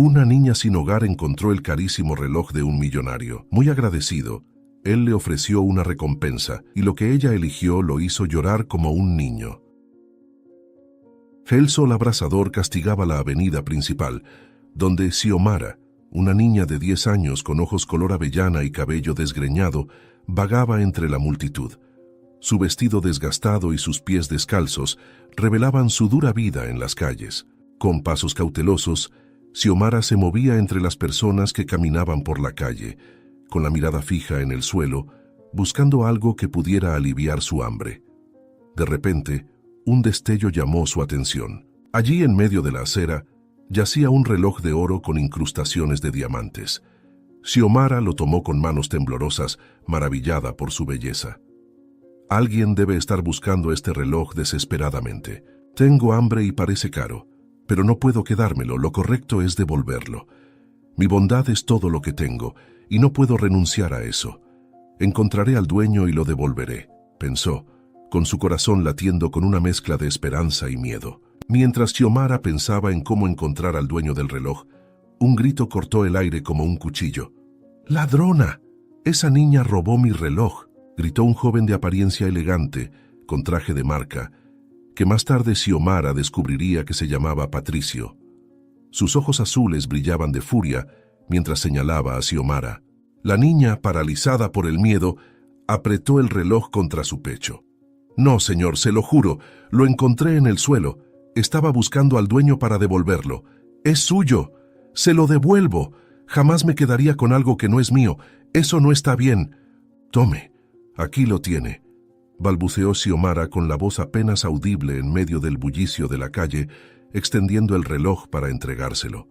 Una niña sin hogar encontró el carísimo reloj de un millonario. Muy agradecido, él le ofreció una recompensa, y lo que ella eligió lo hizo llorar como un niño. El sol abrasador castigaba la avenida principal, donde Xiomara, una niña de 10 años con ojos color avellana y cabello desgreñado, vagaba entre la multitud. Su vestido desgastado y sus pies descalzos revelaban su dura vida en las calles. Con pasos cautelosos, Xiomara se movía entre las personas que caminaban por la calle, con la mirada fija en el suelo, buscando algo que pudiera aliviar su hambre. De repente, un destello llamó su atención. Allí, en medio de la acera, yacía un reloj de oro con incrustaciones de diamantes. Xiomara lo tomó con manos temblorosas, maravillada por su belleza. Alguien debe estar buscando este reloj desesperadamente. Tengo hambre y parece caro, pero no puedo quedármelo, lo correcto es devolverlo. Mi bondad es todo lo que tengo, y no puedo renunciar a eso. Encontraré al dueño y lo devolveré, pensó, con su corazón latiendo con una mezcla de esperanza y miedo. Mientras Xiomara pensaba en cómo encontrar al dueño del reloj, un grito cortó el aire como un cuchillo. ¡Ladrona! ¡Esa niña robó mi reloj!, gritó un joven de apariencia elegante, con traje de marca, que más tarde Xiomara descubriría que se llamaba Patricio. Sus ojos azules brillaban de furia mientras señalaba a Xiomara. La niña, paralizada por el miedo, apretó el reloj contra su pecho. «No, señor, se lo juro, lo encontré en el suelo. Estaba buscando al dueño para devolverlo. ¡Es suyo! ¡Se lo devuelvo! Jamás me quedaría con algo que no es mío. Eso no está bien. Tome, aquí lo tiene», balbuceó Xiomara con la voz apenas audible en medio del bullicio de la calle, extendiendo el reloj para entregárselo.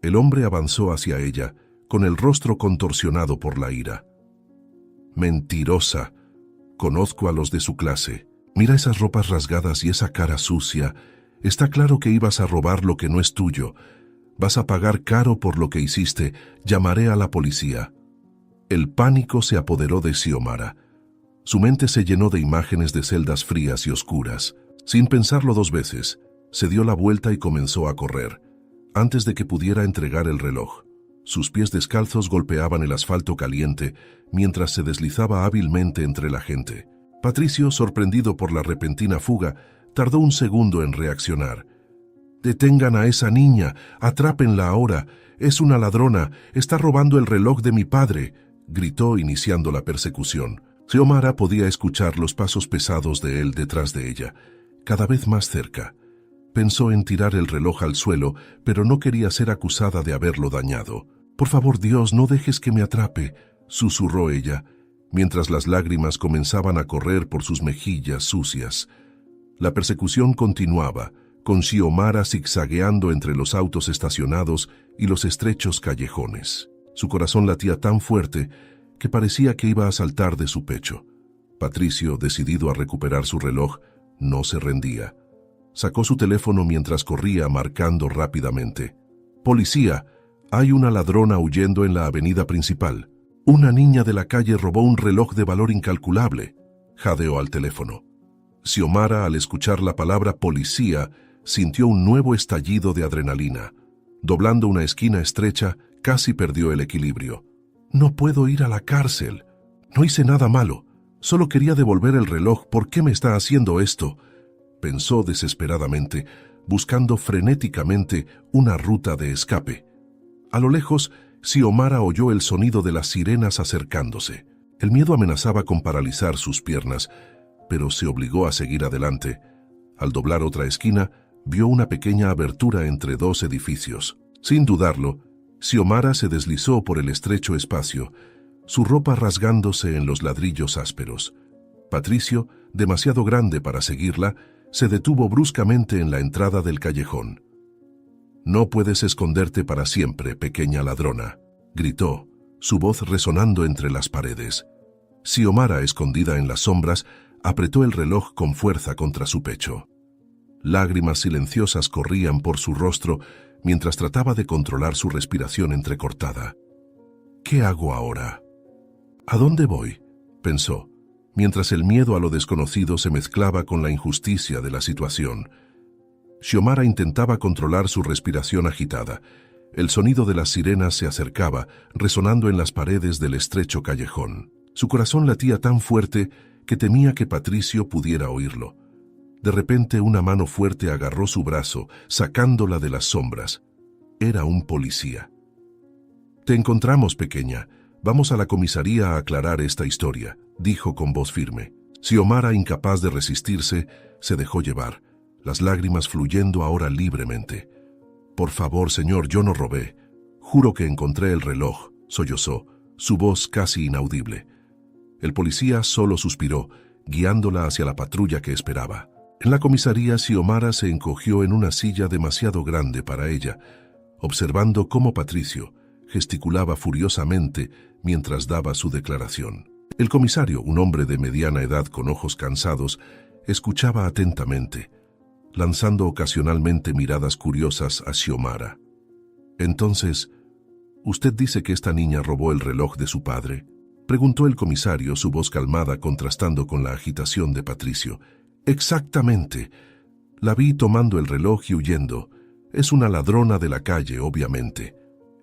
El hombre avanzó hacia ella, con el rostro contorsionado por la ira. «Mentirosa. Conozco a los de su clase. Mira esas ropas rasgadas y esa cara sucia. Está claro que ibas a robar lo que no es tuyo. Vas a pagar caro por lo que hiciste. Llamaré a la policía». El pánico se apoderó de Xiomara. Su mente se llenó de imágenes de celdas frías y oscuras. Sin pensarlo 2 veces, se dio la vuelta y comenzó a correr, antes de que pudiera entregar el reloj. Sus pies descalzos golpeaban el asfalto caliente mientras se deslizaba hábilmente entre la gente. Patricio, sorprendido por la repentina fuga, tardó un segundo en reaccionar. «Detengan a esa niña, atrápenla ahora. Es una ladrona, está robando el reloj de mi padre», gritó iniciando la persecución. Xiomara podía escuchar los pasos pesados de él detrás de ella, cada vez más cerca. Pensó en tirar el reloj al suelo, pero no quería ser acusada de haberlo dañado. «Por favor, Dios, no dejes que me atrape», susurró ella, mientras las lágrimas comenzaban a correr por sus mejillas sucias. La persecución continuaba, con Xiomara zigzagueando entre los autos estacionados y los estrechos callejones. Su corazón latía tan fuerte que parecía que iba a saltar de su pecho. Patricio, decidido a recuperar su reloj, no se rendía. Sacó su teléfono mientras corría, marcando rápidamente. «Policía, hay una ladrona huyendo en la avenida principal. Una niña de la calle robó un reloj de valor incalculable», jadeó al teléfono. Xiomara, al escuchar la palabra policía, sintió un nuevo estallido de adrenalina. Doblando una esquina estrecha, casi perdió el equilibrio. «No puedo ir a la cárcel. No hice nada malo. Solo quería devolver el reloj. ¿Por qué me está haciendo esto?», pensó desesperadamente, buscando frenéticamente una ruta de escape. A lo lejos, Xiomara oyó el sonido de las sirenas acercándose. El miedo amenazaba con paralizar sus piernas, pero se obligó a seguir adelante. Al doblar otra esquina, vio una pequeña abertura entre 2 edificios. Sin dudarlo, Xiomara se deslizó por el estrecho espacio, su ropa rasgándose en los ladrillos ásperos. Patricio, demasiado grande para seguirla, se detuvo bruscamente en la entrada del callejón. «No puedes esconderte para siempre, pequeña ladrona», gritó, su voz resonando entre las paredes. Xiomara, escondida en las sombras, apretó el reloj con fuerza contra su pecho. Lágrimas silenciosas corrían por su rostro mientras trataba de controlar su respiración entrecortada. «¿Qué hago ahora? ¿A dónde voy?», pensó, mientras el miedo a lo desconocido se mezclaba con la injusticia de la situación. Xiomara intentaba controlar su respiración agitada, El sonido de las sirenas se acercaba, resonando en las paredes del estrecho callejón. Su corazón latía tan fuerte que temía que Patricio pudiera oírlo. De repente una mano fuerte agarró su brazo, sacándola de las sombras. Era un policía. «Te encontramos, pequeña. Vamos a la comisaría a aclarar esta historia», dijo con voz firme. Xiomara, incapaz de resistirse, se dejó llevar, las lágrimas fluyendo ahora libremente. «Por favor, señor, yo no robé. Juro que encontré el reloj», sollozó, su voz casi inaudible. El policía solo suspiró, guiándola hacia la patrulla que esperaba. En la comisaría, Xiomara se encogió en una silla demasiado grande para ella, observando cómo Patricio gesticulaba furiosamente mientras daba su declaración. El comisario, un hombre de mediana edad con ojos cansados, escuchaba atentamente, lanzando ocasionalmente miradas curiosas a Xiomara. «Entonces, ¿usted dice que esta niña robó el reloj de su padre?», preguntó el comisario, su voz calmada contrastando con la agitación de Patricio. «Exactamente. La vi tomando el reloj y huyendo. Es una ladrona de la calle, obviamente»,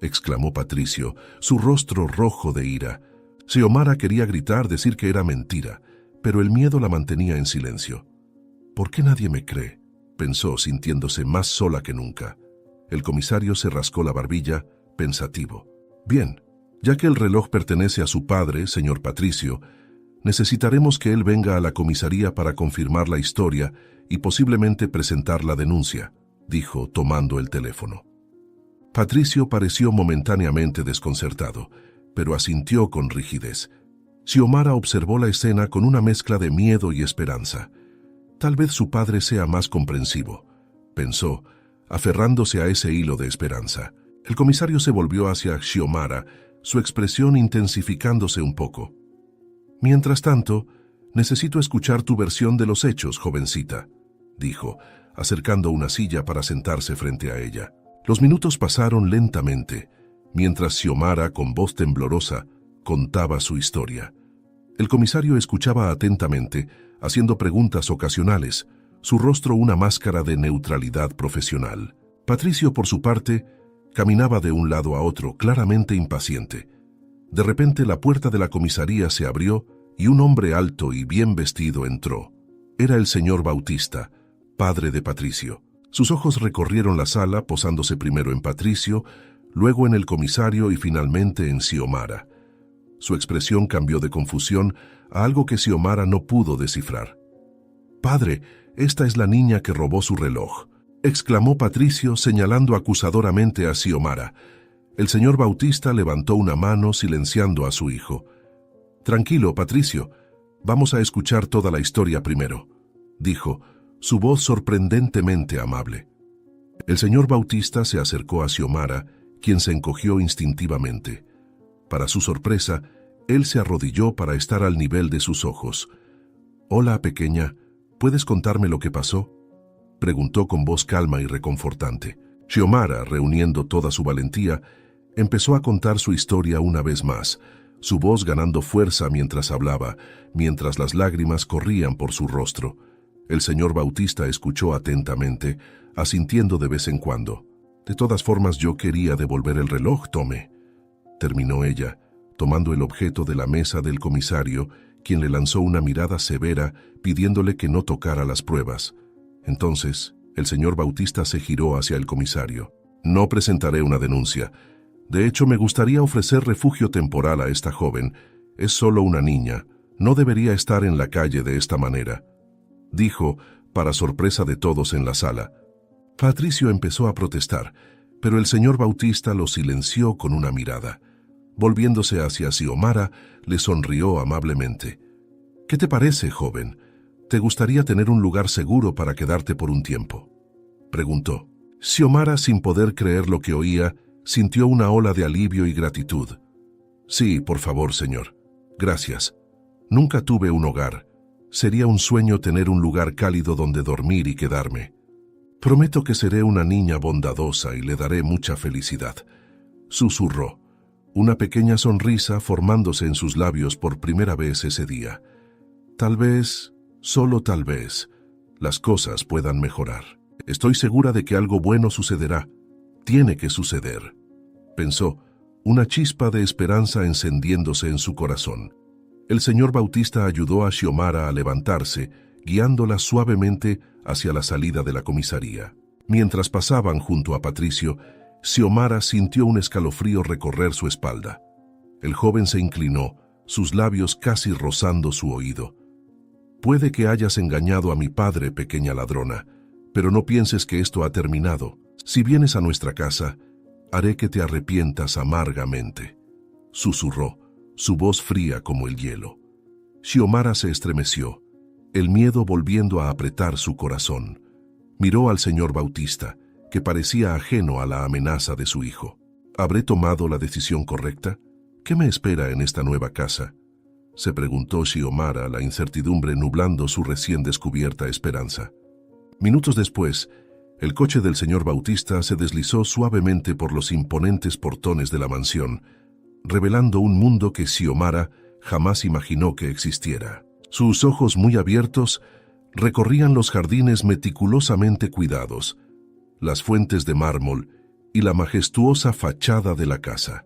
exclamó Patricio, su rostro rojo de ira. Xiomara quería gritar, decir que era mentira, pero el miedo la mantenía en silencio. «¿Por qué nadie me cree?», pensó, sintiéndose más sola que nunca. El comisario se rascó la barbilla, pensativo. «Bien, ya que el reloj pertenece a su padre, señor Patricio, necesitaremos que él venga a la comisaría para confirmar la historia y posiblemente presentar la denuncia», dijo, tomando el teléfono. Patricio pareció momentáneamente desconcertado, pero asintió con rigidez. Xiomara observó la escena con una mezcla de miedo y esperanza. «Tal vez su padre sea más comprensivo», pensó, aferrándose a ese hilo de esperanza. El comisario se volvió hacia Xiomara, su expresión intensificándose un poco. «Mientras tanto, necesito escuchar tu versión de los hechos, jovencita», dijo, acercando una silla para sentarse frente a ella. Los minutos pasaron lentamente, mientras Xiomara, con voz temblorosa, contaba su historia. El comisario escuchaba atentamente, haciendo preguntas ocasionales, su rostro una máscara de neutralidad profesional. Patricio, por su parte, caminaba de un lado a otro, claramente impaciente. De repente la puerta de la comisaría se abrió y un hombre alto y bien vestido entró. Era el señor Bautista, padre de Patricio. Sus ojos recorrieron la sala, posándose primero en Patricio, luego en el comisario y finalmente en Xiomara. Su expresión cambió de confusión a algo que Xiomara no pudo descifrar. «Padre, esta es la niña que robó su reloj», exclamó Patricio señalando acusadoramente a Xiomara. El señor Bautista levantó una mano silenciando a su hijo. «Tranquilo, Patricio, vamos a escuchar toda la historia primero», dijo, su voz sorprendentemente amable. El señor Bautista se acercó a Xiomara, quien se encogió instintivamente. Para su sorpresa, él se arrodilló para estar al nivel de sus ojos. «Hola, pequeña, ¿puedes contarme lo que pasó?», preguntó con voz calma y reconfortante. Xiomara, reuniendo toda su valentía, empezó a contar su historia una vez más, su voz ganando fuerza mientras hablaba, mientras las lágrimas corrían por su rostro. El señor Bautista escuchó atentamente, asintiendo de vez en cuando. «De todas formas, yo quería devolver el reloj, tome», terminó ella, tomando el objeto de la mesa del comisario, quien le lanzó una mirada severa pidiéndole que no tocara las pruebas. Entonces, el señor Bautista se giró hacia el comisario. «No presentaré una denuncia. De hecho, me gustaría ofrecer refugio temporal a esta joven. Es solo una niña. No debería estar en la calle de esta manera», dijo, para sorpresa de todos en la sala. Patricio empezó a protestar, pero el señor Bautista lo silenció con una mirada. Volviéndose hacia Xiomara, le sonrió amablemente. «¿Qué te parece, joven? ¿Te gustaría tener un lugar seguro para quedarte por un tiempo?», preguntó. Xiomara, sin poder creer lo que oía, sintió una ola de alivio y gratitud. «Sí, por favor, señor. Gracias. Nunca tuve un hogar. Sería un sueño tener un lugar cálido donde dormir y quedarme. Prometo que seré una niña bondadosa y le daré mucha felicidad», susurró, una pequeña sonrisa formándose en sus labios por primera vez ese día. «Tal vez, solo tal vez, las cosas puedan mejorar. Estoy segura de que algo bueno sucederá. Tiene que suceder». pensó, una chispa de esperanza encendiéndose en su corazón. El señor Bautista ayudó a Xiomara a levantarse, guiándola suavemente hacia la salida de la comisaría. Mientras pasaban junto a Patricio, Xiomara sintió un escalofrío recorrer su espalda. El joven se inclinó, sus labios casi rozando su oído. «Puede que hayas engañado a mi padre, pequeña ladrona, pero no pienses que esto ha terminado. Si vienes a nuestra casa, haré que te arrepientas amargamente», susurró, su voz fría como el hielo. Xiomara se estremeció, el miedo volviendo a apretar su corazón. Miró al señor Bautista, que parecía ajeno a la amenaza de su hijo. ¿Habré tomado la decisión correcta? ¿Qué me espera en esta nueva casa?, se preguntó Xiomara, la incertidumbre nublando su recién descubierta esperanza. Minutos después, el coche del señor Bautista se deslizó suavemente por los imponentes portones de la mansión, revelando un mundo que Xiomara jamás imaginó que existiera. Sus ojos muy abiertos recorrían los jardines meticulosamente cuidados, las fuentes de mármol y la majestuosa fachada de la casa.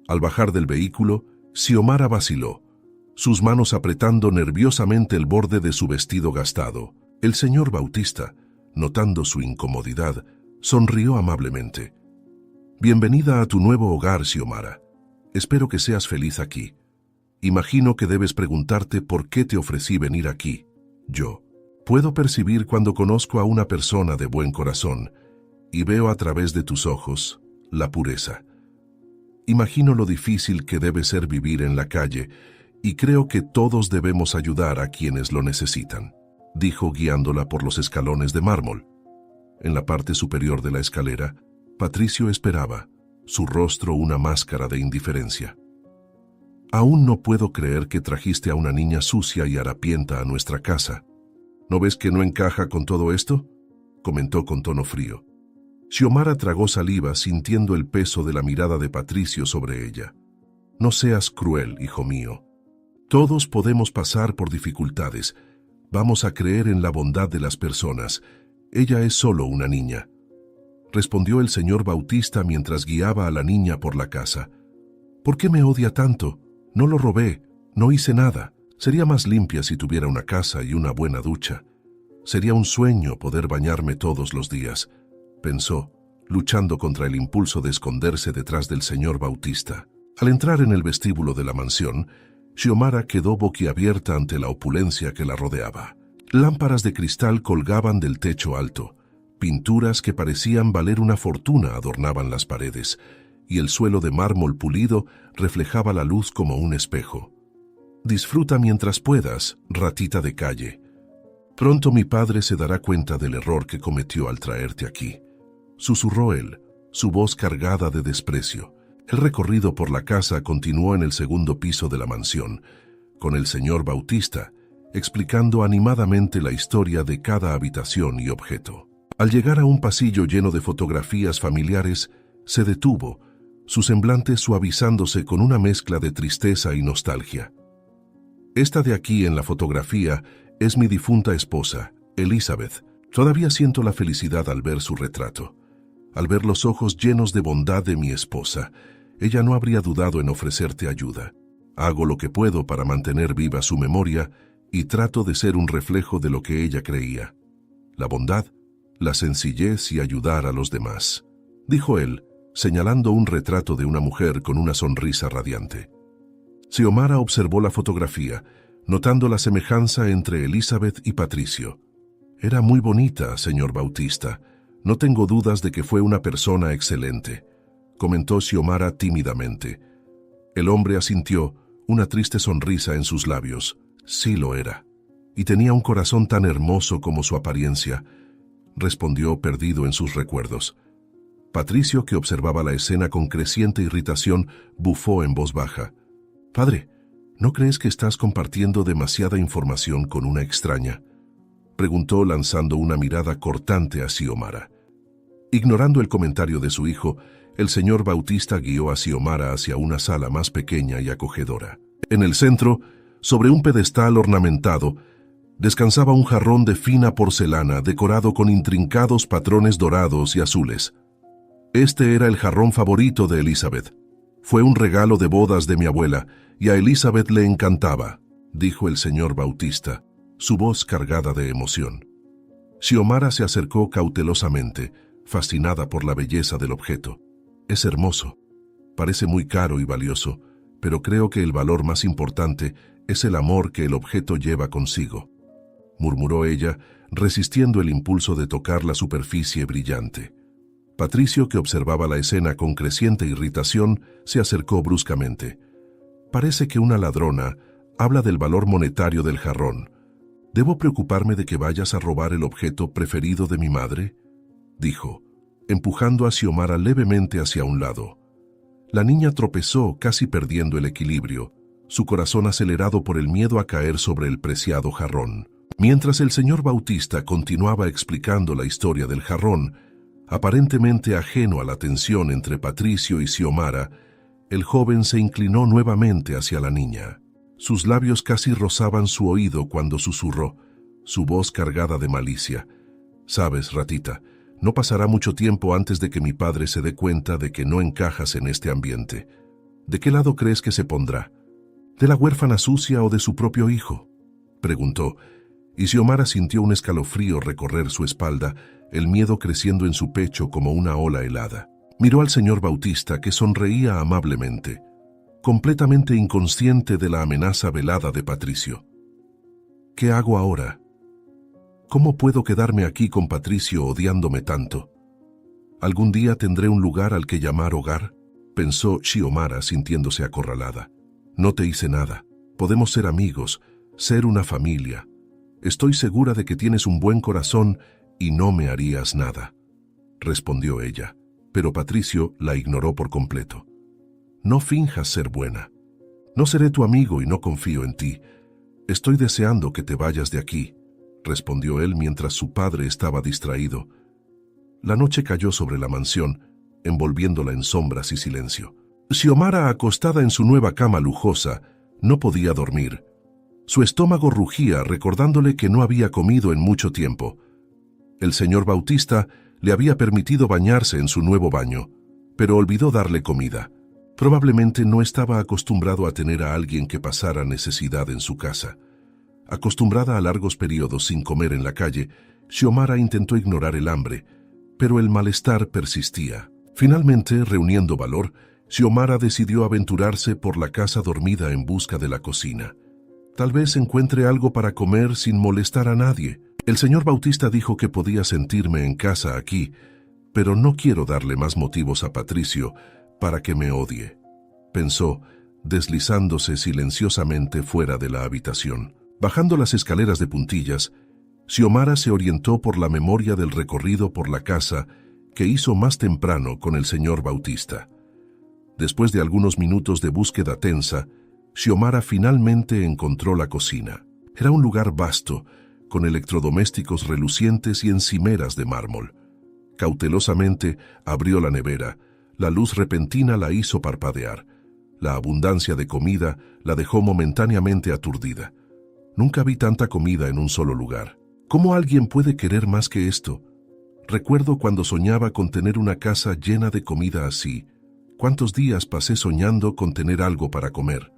Al bajar del vehículo, Xiomara vaciló, sus manos apretando nerviosamente el borde de su vestido gastado. El señor Bautista, notando su incomodidad, sonrió amablemente. «Bienvenida a tu nuevo hogar, Xiomara. Espero que seas feliz aquí. Imagino que debes preguntarte por qué te ofrecí venir aquí. Yo puedo percibir cuando conozco a una persona de buen corazón y veo a través de tus ojos la pureza. Imagino lo difícil que debe ser vivir en la calle y creo que todos debemos ayudar a quienes lo necesitan», dijo guiándola por los escalones de mármol. En la parte superior de la escalera, Patricio esperaba, su rostro una máscara de indiferencia. «Aún no puedo creer que trajiste a una niña sucia y harapienta a nuestra casa. ¿No ves que no encaja con todo esto?», comentó con tono frío. Xiomara tragó saliva sintiendo el peso de la mirada de Patricio sobre ella. «No seas cruel, hijo mío. Todos podemos pasar por dificultades. Vamos a creer en la bondad de las personas. Ella es solo una niña», respondió el señor Bautista mientras guiaba a la niña por la casa. «¿Por qué me odia tanto? No lo robé, no hice nada. Sería más limpia si tuviera una casa y una buena ducha. Sería un sueño poder bañarme todos los días», pensó, luchando contra el impulso de esconderse detrás del señor Bautista. Al entrar en el vestíbulo de la mansión, Xiomara quedó boquiabierta ante la opulencia que la rodeaba. Lámparas de cristal colgaban del techo alto, pinturas que parecían valer una fortuna adornaban las paredes, y el suelo de mármol pulido reflejaba la luz como un espejo. «Disfruta mientras puedas, ratita de calle. Pronto mi padre se dará cuenta del error que cometió al traerte aquí», susurró él, su voz cargada de desprecio. El recorrido por la casa continuó en el segundo piso de la mansión, con el señor Bautista, explicando animadamente la historia de cada habitación y objeto. Al llegar a un pasillo lleno de fotografías familiares, se detuvo, su semblante suavizándose con una mezcla de tristeza y nostalgia. «Esta de aquí en la fotografía es mi difunta esposa, Elizabeth. Todavía siento la felicidad al ver su retrato. Al ver los ojos llenos de bondad de mi esposa, ella no habría dudado en ofrecerte ayuda. Hago lo que puedo para mantener viva su memoria y trato de ser un reflejo de lo que ella creía. La bondad, la sencillez y ayudar a los demás», dijo él, señalando un retrato de una mujer con una sonrisa radiante. Xiomara observó la fotografía, notando la semejanza entre Elizabeth y Patricio. «Era muy bonita, señor Bautista. No tengo dudas de que fue una persona excelente», comentó Xiomara tímidamente. El hombre asintió, una triste sonrisa en sus labios. «Sí lo era. Y tenía un corazón tan hermoso como su apariencia», respondió perdido en sus recuerdos. Patricio, que observaba la escena con creciente irritación, bufó en voz baja. «Padre, ¿no crees que estás compartiendo demasiada información con una extraña?», preguntó lanzando una mirada cortante a Xiomara. Ignorando el comentario de su hijo, el señor Bautista guió a Xiomara hacia una sala más pequeña y acogedora. En el centro, sobre un pedestal ornamentado, descansaba un jarrón de fina porcelana decorado con intrincados patrones dorados y azules. Este era el jarrón favorito de Elizabeth. Fue un regalo de bodas de mi abuela, y a Elizabeth le encantaba, dijo el señor Bautista, su voz cargada de emoción. Xiomara se acercó cautelosamente, fascinada por la belleza del objeto. Es hermoso. Parece muy caro y valioso, pero creo que el valor más importante es el amor que el objeto lleva consigo, murmuró ella, resistiendo el impulso de tocar la superficie brillante. Patricio, que observaba la escena con creciente irritación, se acercó bruscamente. Parece que una ladrona habla del valor monetario del jarrón. ¿Debo preocuparme de que vayas a robar el objeto preferido de mi madre?, dijo, empujando a Xiomara levemente hacia un lado. La niña tropezó, casi perdiendo el equilibrio, su corazón acelerado por el miedo a caer sobre el preciado jarrón. Mientras el señor Bautista continuaba explicando la historia del jarrón, aparentemente ajeno a la tensión entre Patricio y Xiomara, el joven se inclinó nuevamente hacia la niña. Sus labios casi rozaban su oído cuando susurró, su voz cargada de malicia. «Sabes, ratita, no pasará mucho tiempo antes de que mi padre se dé cuenta de que no encajas en este ambiente. ¿De qué lado crees que se pondrá? ¿De la huérfana sucia o de su propio hijo?», preguntó, y Xiomara sintió un escalofrío recorrer su espalda, el miedo creciendo en su pecho como una ola helada. Miró al señor Bautista, que sonreía amablemente, completamente inconsciente de la amenaza velada de Patricio. «¿Qué hago ahora? ¿Cómo puedo quedarme aquí con Patricio odiándome tanto? ¿Algún día tendré un lugar al que llamar hogar?», pensó Xiomara sintiéndose acorralada. «No te hice nada. Podemos ser amigos, ser una familia. Estoy segura de que tienes un buen corazón y no me harías nada», respondió ella, pero Patricio la ignoró por completo. «No finjas ser buena. No seré tu amigo y no confío en ti. Estoy deseando que te vayas de aquí», respondió él mientras su padre estaba distraído. La noche cayó sobre la mansión, envolviéndola en sombras y silencio. Xiomara, acostada en su nueva cama lujosa, no podía dormir. Su estómago rugía recordándole que no había comido en mucho tiempo. El señor Bautista le había permitido bañarse en su nuevo baño, pero olvidó darle comida. Probablemente no estaba acostumbrado a tener a alguien que pasara necesidad en su casa. Acostumbrada a largos periodos sin comer en la calle, Xiomara intentó ignorar el hambre, pero el malestar persistía. Finalmente, reuniendo valor, Xiomara decidió aventurarse por la casa dormida en busca de la cocina. Tal vez encuentre algo para comer sin molestar a nadie. El señor Bautista dijo que podía sentirme en casa aquí, pero no quiero darle más motivos a Patricio para que me odie, pensó, deslizándose silenciosamente fuera de la habitación. Bajando las escaleras de puntillas, Xiomara se orientó por la memoria del recorrido por la casa que hizo más temprano con el señor Bautista. Después de algunos minutos de búsqueda tensa, Xiomara finalmente encontró la cocina. Era un lugar vasto, con electrodomésticos relucientes y encimeras de mármol. Cautelosamente abrió la nevera. La luz repentina la hizo parpadear. La abundancia de comida la dejó momentáneamente aturdida. Nunca vi tanta comida en un solo lugar. ¿Cómo alguien puede querer más que esto? Recuerdo cuando soñaba con tener una casa llena de comida así. ¿Cuántos días pasé soñando con tener algo para comer?,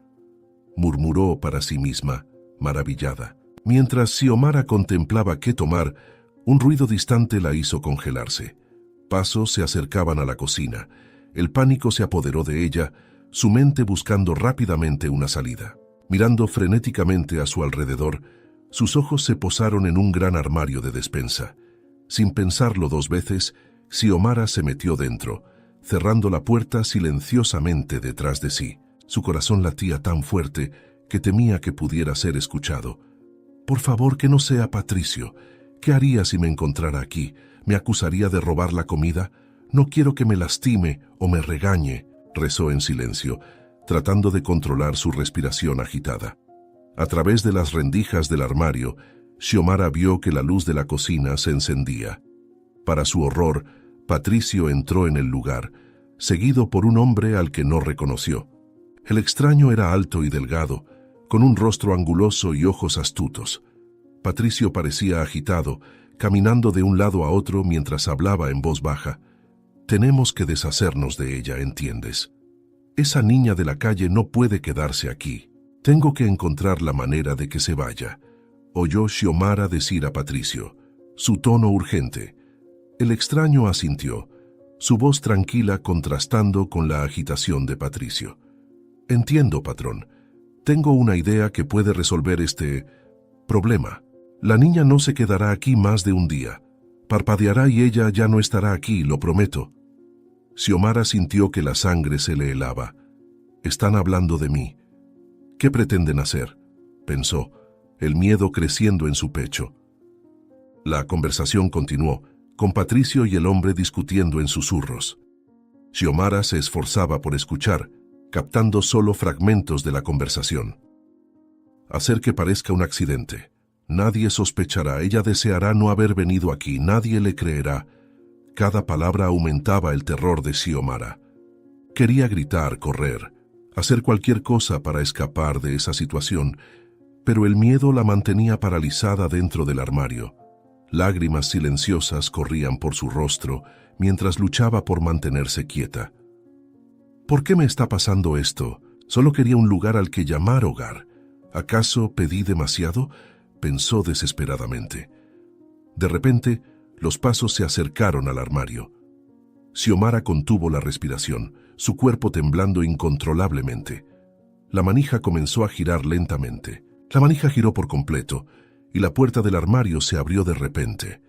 murmuró para sí misma, maravillada. Mientras Xiomara contemplaba qué tomar, un ruido distante la hizo congelarse. Pasos se acercaban a la cocina. El pánico se apoderó de ella, su mente buscando rápidamente una salida. Mirando frenéticamente a su alrededor, sus ojos se posaron en un gran armario de despensa. Sin pensarlo dos veces, Xiomara se metió dentro, cerrando la puerta silenciosamente detrás de sí. Su corazón latía tan fuerte que temía que pudiera ser escuchado. «Por favor, que no sea Patricio. ¿Qué haría si me encontrara aquí? ¿Me acusaría de robar la comida? No quiero que me lastime o me regañe», rezó en silencio, tratando de controlar su respiración agitada. A través de las rendijas del armario, Xiomara vio que la luz de la cocina se encendía. Para su horror, Patricio entró en el lugar, seguido por un hombre al que no reconoció. El extraño era alto y delgado, con un rostro anguloso y ojos astutos. Patricio parecía agitado, caminando de un lado a otro mientras hablaba en voz baja. Tenemos que deshacernos de ella, ¿entiendes? Esa niña de la calle no puede quedarse aquí. Tengo que encontrar la manera de que se vaya, oyó Xiomara decir a Patricio, su tono urgente. El extraño asintió, su voz tranquila contrastando con la agitación de Patricio. Entiendo, patrón. Tengo una idea que puede resolver este problema. La niña no se quedará aquí más de un día. Parpadeará y ella ya no estará aquí, lo prometo. Xiomara sintió que la sangre se le helaba. Están hablando de mí. ¿Qué pretenden hacer?, pensó, el miedo creciendo en su pecho. La conversación continuó, con Patricio y el hombre discutiendo en susurros. Xiomara se esforzaba por escuchar, captando solo fragmentos de la conversación. Hacer que parezca un accidente. Nadie sospechará, ella deseará no haber venido aquí, nadie le creerá. Cada palabra aumentaba el terror de Xiomara. Quería gritar, correr, hacer cualquier cosa para escapar de esa situación, pero el miedo la mantenía paralizada dentro del armario. Lágrimas silenciosas corrían por su rostro mientras luchaba por mantenerse quieta. ¿Por qué me está pasando esto? Solo quería un lugar al que llamar hogar. ¿Acaso pedí demasiado?, pensó desesperadamente. De repente, los pasos se acercaron al armario. Xiomara contuvo la respiración, su cuerpo temblando incontrolablemente. La manija comenzó a girar lentamente. La manija giró por completo, y la puerta del armario se abrió de repente,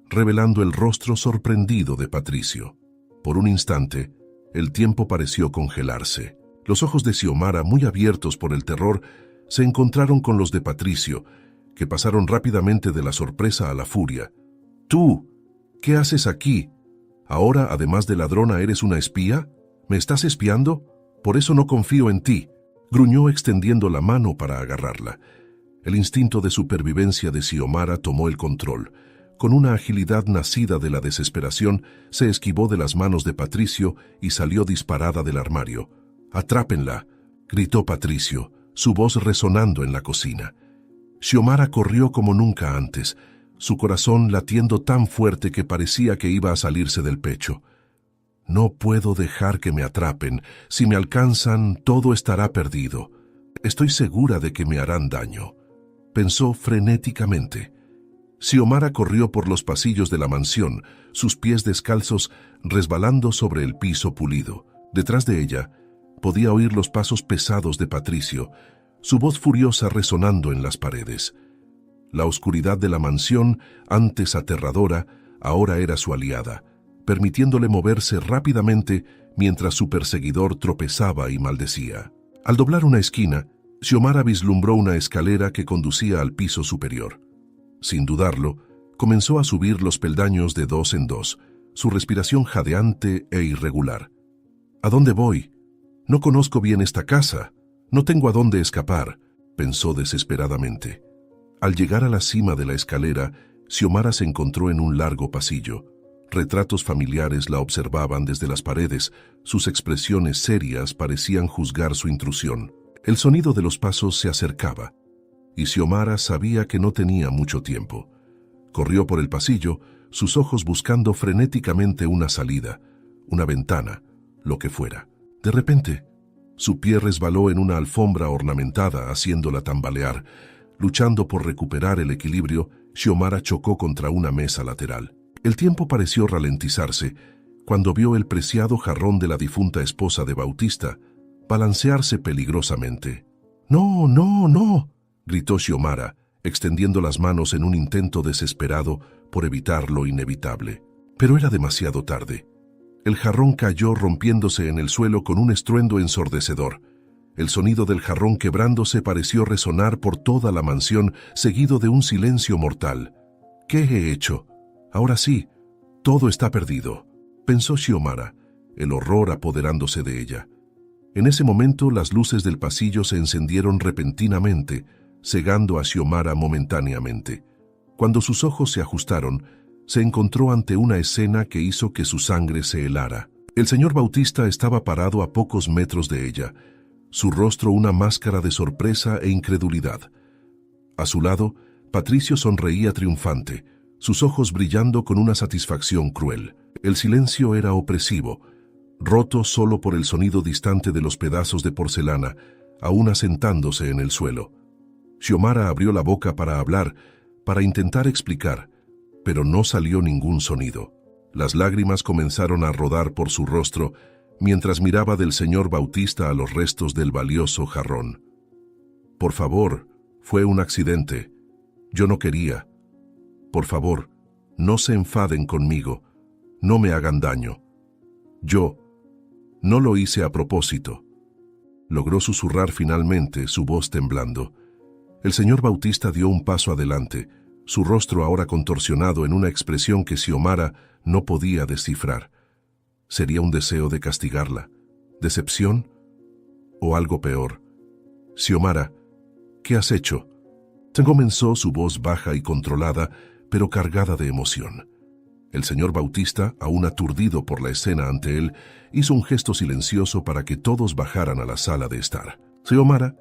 revelando el rostro sorprendido de Patricio. Por un instante, el tiempo pareció congelarse. Los ojos de Xiomara, muy abiertos por el terror, se encontraron con los de Patricio, que pasaron rápidamente de la sorpresa a la furia. «¿Tú? ¿Qué haces aquí? ¿Ahora, además de ladrona, eres una espía? ¿Me estás espiando? Por eso no confío en ti», gruñó extendiendo la mano para agarrarla. El instinto de supervivencia de Xiomara tomó el control. Con una agilidad nacida de la desesperación, se esquivó de las manos de Patricio y salió disparada del armario. «¡Atrápenla!», gritó Patricio, su voz resonando en la cocina. Xiomara corrió como nunca antes, su corazón latiendo tan fuerte que parecía que iba a salirse del pecho. «No puedo dejar que me atrapen. Si me alcanzan, todo estará perdido. Estoy segura de que me harán daño», pensó frenéticamente. Xiomara corrió por los pasillos de la mansión, sus pies descalzos resbalando sobre el piso pulido. Detrás de ella, podía oír los pasos pesados de Patricio, su voz furiosa resonando en las paredes. La oscuridad de la mansión, antes aterradora, ahora era su aliada, permitiéndole moverse rápidamente mientras su perseguidor tropezaba y maldecía. Al doblar una esquina, Xiomara vislumbró una escalera que conducía al piso superior. Sin dudarlo, comenzó a subir los peldaños de dos en dos, su respiración jadeante e irregular. «¿A dónde voy? No conozco bien esta casa. No tengo a dónde escapar», pensó desesperadamente. Al llegar a la cima de la escalera, Xiomara se encontró en un largo pasillo. Retratos familiares la observaban desde las paredes, sus expresiones serias parecían juzgar su intrusión. El sonido de los pasos se acercaba, y Xiomara sabía que no tenía mucho tiempo. Corrió por el pasillo, sus ojos buscando frenéticamente una salida, una ventana, lo que fuera. De repente, su pie resbaló en una alfombra ornamentada, haciéndola tambalear. Luchando por recuperar el equilibrio, Xiomara chocó contra una mesa lateral. El tiempo pareció ralentizarse cuando vio el preciado jarrón de la difunta esposa de Bautista balancearse peligrosamente. «¡No, no, no!», gritó Xiomara, extendiendo las manos en un intento desesperado por evitar lo inevitable. Pero era demasiado tarde. El jarrón cayó rompiéndose en el suelo con un estruendo ensordecedor. El sonido del jarrón quebrándose pareció resonar por toda la mansión, seguido de un silencio mortal. «¿Qué he hecho? Ahora sí, todo está perdido», pensó Xiomara, el horror apoderándose de ella. En ese momento las luces del pasillo se encendieron repentinamente, cegando a Xiomara momentáneamente. Cuando sus ojos se ajustaron, se encontró ante una escena que hizo que su sangre se helara. El señor Bautista estaba parado a pocos metros de ella, su rostro una máscara de sorpresa e incredulidad. A su lado, Patricio sonreía triunfante, sus ojos brillando con una satisfacción cruel. El silencio era opresivo, roto solo por el sonido distante de los pedazos de porcelana, aún asentándose en el suelo. Xiomara abrió la boca para hablar, para intentar explicar, pero no salió ningún sonido. Las lágrimas comenzaron a rodar por su rostro mientras miraba del señor Bautista a los restos del valioso jarrón. Por favor, fue un accidente. Yo no quería. Por favor, no se enfaden conmigo. No me hagan daño. Yo no lo hice a propósito. Logró susurrar finalmente, su voz temblando. El señor Bautista dio un paso adelante, su rostro ahora contorsionado en una expresión que Xiomara no podía descifrar. ¿Sería un deseo de castigarla? ¿Decepción? ¿O algo peor? Xiomara, ¿qué has hecho? Comenzó su voz baja y controlada, pero cargada de emoción. El señor Bautista, aún aturdido por la escena ante él, hizo un gesto silencioso para que todos bajaran a la sala de estar. Xiomara,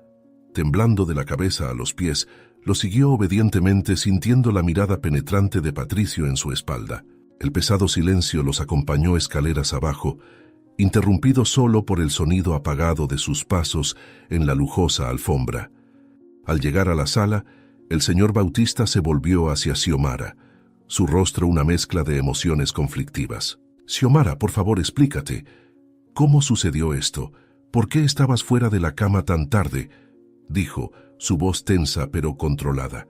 temblando de la cabeza a los pies, lo siguió obedientemente, sintiendo la mirada penetrante de Patricio en su espalda. El pesado silencio los acompañó escaleras abajo, interrumpido solo por el sonido apagado de sus pasos en la lujosa alfombra. Al llegar a la sala, el señor Bautista se volvió hacia Xiomara, su rostro una mezcla de emociones conflictivas. Xiomara, por favor, explícate. ¿Cómo sucedió esto? ¿Por qué estabas fuera de la cama tan tarde?, dijo, su voz tensa pero controlada.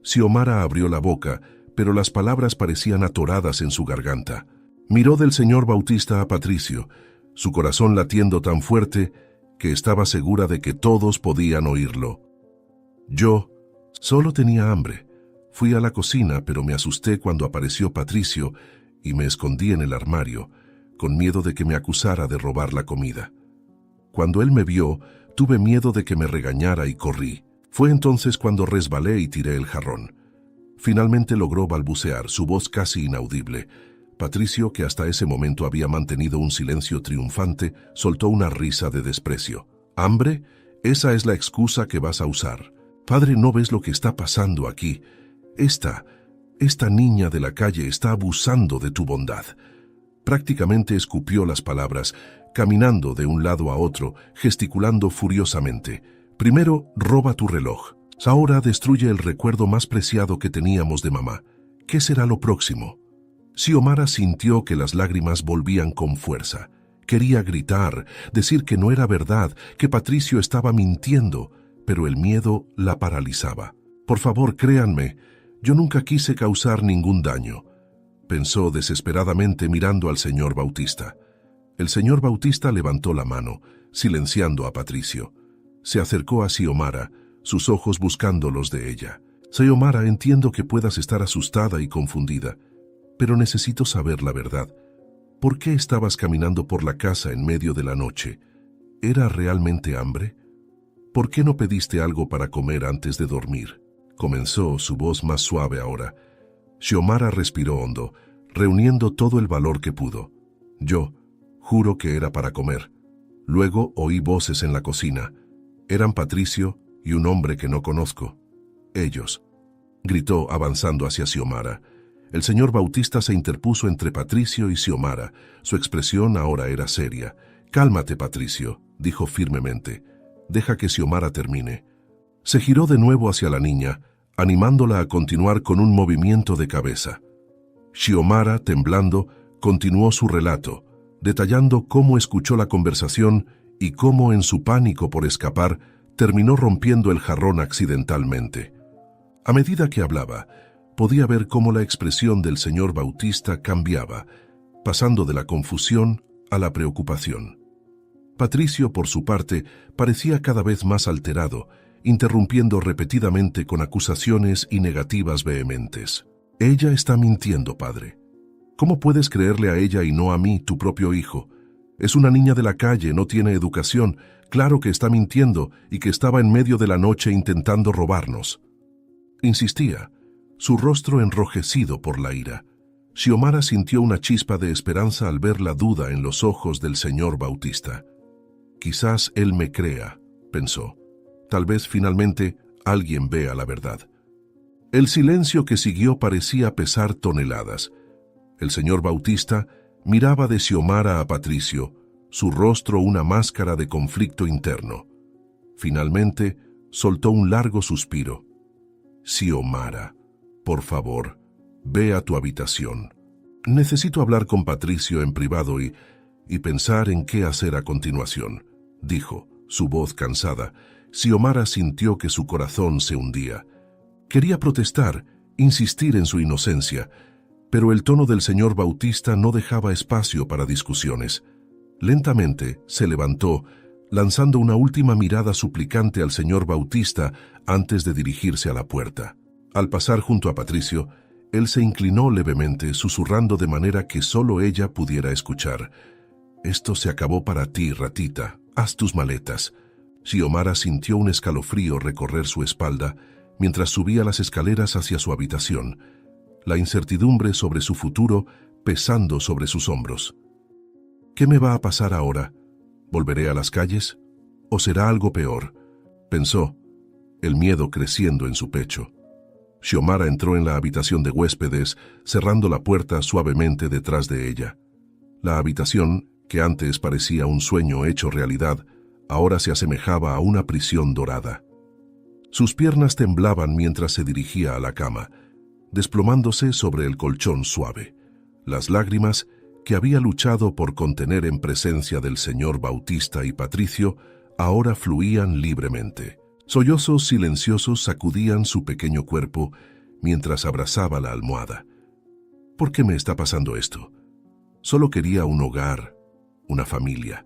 Xiomara abrió la boca, pero las palabras parecían atoradas en su garganta. Miró del señor Bautista a Patricio, su corazón latiendo tan fuerte que estaba segura de que todos podían oírlo. Yo solo tenía hambre. Fui a la cocina, pero me asusté cuando apareció Patricio y me escondí en el armario, con miedo de que me acusara de robar la comida. Cuando él me vio, tuve miedo de que me regañara y corrí. Fue entonces cuando resbalé y tiré el jarrón. Finalmente logró balbucear, su voz casi inaudible. Patricio, que hasta ese momento había mantenido un silencio triunfante, soltó una risa de desprecio. ¿Hambre? Esa es la excusa que vas a usar. Padre, ¿no ves lo que está pasando aquí? Esta niña de la calle está abusando de tu bondad. Prácticamente escupió las palabras, caminando de un lado a otro, gesticulando furiosamente. Primero, roba tu reloj. Ahora destruye el recuerdo más preciado que teníamos de mamá. ¿Qué será lo próximo? Xiomara sintió que las lágrimas volvían con fuerza. Quería gritar, decir que no era verdad, que Patricio estaba mintiendo, pero el miedo la paralizaba. Por favor, créanme, yo nunca quise causar ningún daño, pensó desesperadamente mirando al señor Bautista. El señor Bautista levantó la mano, silenciando a Patricio. Se acercó a Xiomara, sus ojos buscando los de ella. Xiomara, entiendo que puedas estar asustada y confundida, pero necesito saber la verdad. ¿Por qué estabas caminando por la casa en medio de la noche? ¿Era realmente hambre? ¿Por qué no pediste algo para comer antes de dormir? Comenzó, su voz más suave ahora. Xiomara respiró hondo, reuniendo todo el valor que pudo. Yo juro que era para comer. Luego oí voces en la cocina. Eran Patricio y un hombre que no conozco. Ellos, gritó avanzando hacia Xiomara. El señor Bautista se interpuso entre Patricio y Xiomara. Su expresión ahora era seria. Cálmate, Patricio, dijo firmemente. Deja que Xiomara termine. Se giró de nuevo hacia la niña, animándola a continuar con un movimiento de cabeza. Xiomara, temblando, continuó su relato, detallando cómo escuchó la conversación y cómo en su pánico por escapar terminó rompiendo el jarrón accidentalmente. A medida que hablaba, podía ver cómo la expresión del señor Bautista cambiaba, pasando de la confusión a la preocupación. Patricio, por su parte, parecía cada vez más alterado, interrumpiendo repetidamente con acusaciones y negativas vehementes. Ella está mintiendo, padre. ¿Cómo puedes creerle a ella y no a mí, tu propio hijo? Es una niña de la calle, no tiene educación. Claro que está mintiendo y que estaba en medio de la noche intentando robarnos. Insistía, su rostro enrojecido por la ira. Xiomara sintió una chispa de esperanza al ver la duda en los ojos del señor Bautista. Quizás él me crea, pensó. Tal vez finalmente alguien vea la verdad. El silencio que siguió parecía pesar toneladas. El señor Bautista miraba de Xiomara a Patricio, su rostro una máscara de conflicto interno. Finalmente, soltó un largo suspiro. Xiomara, por favor, ve a tu habitación. Necesito hablar con Patricio en privado y pensar en qué hacer a continuación, dijo, su voz cansada. Xiomara sintió que su corazón se hundía. Quería protestar, insistir en su inocencia, pero el tono del señor Bautista no dejaba espacio para discusiones. Lentamente se levantó, lanzando una última mirada suplicante al señor Bautista antes de dirigirse a la puerta. Al pasar junto a Patricio, él se inclinó levemente, susurrando de manera que solo ella pudiera escuchar. «Esto se acabó para ti, ratita. Haz tus maletas». Xiomara sintió un escalofrío recorrer su espalda mientras subía las escaleras hacia su habitación, la incertidumbre sobre su futuro pesando sobre sus hombros. «¿Qué me va a pasar ahora? ¿Volveré a las calles? ¿O será algo peor?», pensó, el miedo creciendo en su pecho. Xiomara entró en la habitación de huéspedes, cerrando la puerta suavemente detrás de ella. La habitación, que antes parecía un sueño hecho realidad, ahora se asemejaba a una prisión dorada. Sus piernas temblaban mientras se dirigía a la cama, desplomándose sobre el colchón suave. Las lágrimas, que había luchado por contener en presencia del señor Bautista y Patricio, ahora fluían libremente. Sollozos silenciosos sacudían su pequeño cuerpo mientras abrazaba la almohada. ¿Por qué me está pasando esto? Solo quería un hogar, una familia.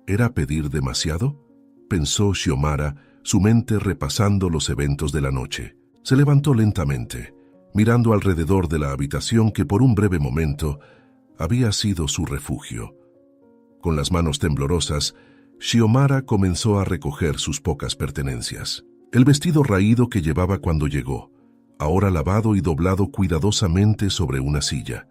¿Era pedir demasiado?, pensó Xiomara, su mente repasando los eventos de la noche. Se levantó lentamente, mirando alrededor de la habitación que por un breve momento había sido su refugio. Con las manos temblorosas, Xiomara comenzó a recoger sus pocas pertenencias. El vestido raído que llevaba cuando llegó, ahora lavado y doblado cuidadosamente sobre una silla.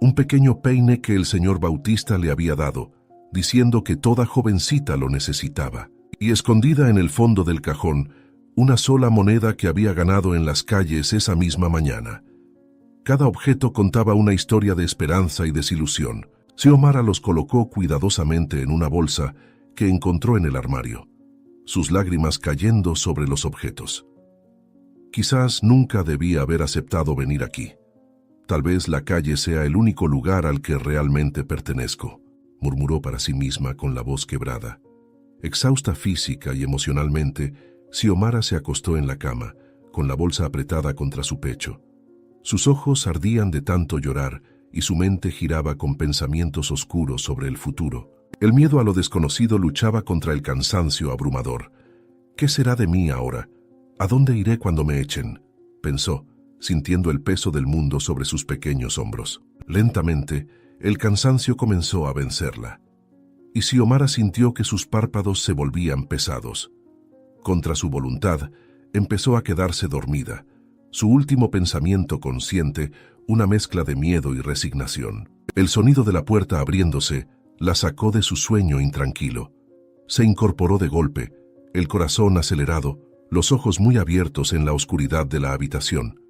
Un pequeño peine que el señor Bautista le había dado, diciendo que toda jovencita lo necesitaba. Y escondida en el fondo del cajón, una sola moneda que había ganado en las calles esa misma mañana. Cada objeto contaba una historia de esperanza y desilusión. Xiomara los colocó cuidadosamente en una bolsa que encontró en el armario, sus lágrimas cayendo sobre los objetos. Quizás nunca debía haber aceptado venir aquí. Tal vez la calle sea el único lugar al que realmente pertenezco, murmuró para sí misma con la voz quebrada. Exhausta física y emocionalmente, Xiomara se acostó en la cama, con la bolsa apretada contra su pecho. Sus ojos ardían de tanto llorar y su mente giraba con pensamientos oscuros sobre el futuro. El miedo a lo desconocido luchaba contra el cansancio abrumador. ¿Qué será de mí ahora? ¿A dónde iré cuando me echen?, pensó, sintiendo el peso del mundo sobre sus pequeños hombros. Lentamente, el cansancio comenzó a vencerla, y Xiomara sintió que sus párpados se volvían pesados. Contra su voluntad, empezó a quedarse dormida, su último pensamiento consciente, una mezcla de miedo y resignación. El sonido de la puerta abriéndose la sacó de su sueño intranquilo. Se incorporó de golpe, el corazón acelerado, los ojos muy abiertos en la oscuridad de la habitación.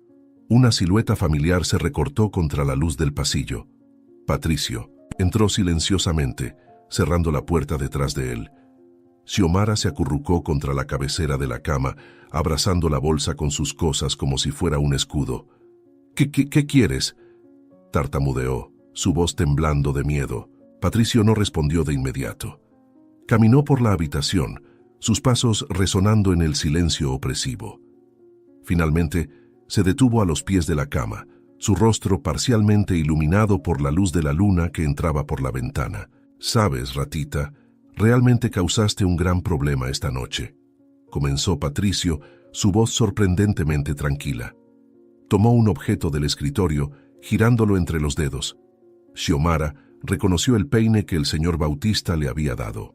Una silueta familiar se recortó contra la luz del pasillo. Patricio entró silenciosamente, cerrando la puerta detrás de él. Xiomara se acurrucó contra la cabecera de la cama, abrazando la bolsa con sus cosas como si fuera un escudo. ¿Qué quieres?, tartamudeó, su voz temblando de miedo. Patricio no respondió de inmediato. Caminó por la habitación, sus pasos resonando en el silencio opresivo. Finalmente, se detuvo a los pies de la cama, su rostro parcialmente iluminado por la luz de la luna que entraba por la ventana. «Sabes, ratita, realmente causaste un gran problema esta noche», comenzó Patricio, su voz sorprendentemente tranquila. Tomó un objeto del escritorio, girándolo entre los dedos. Xiomara reconoció el peine que el señor Bautista le había dado.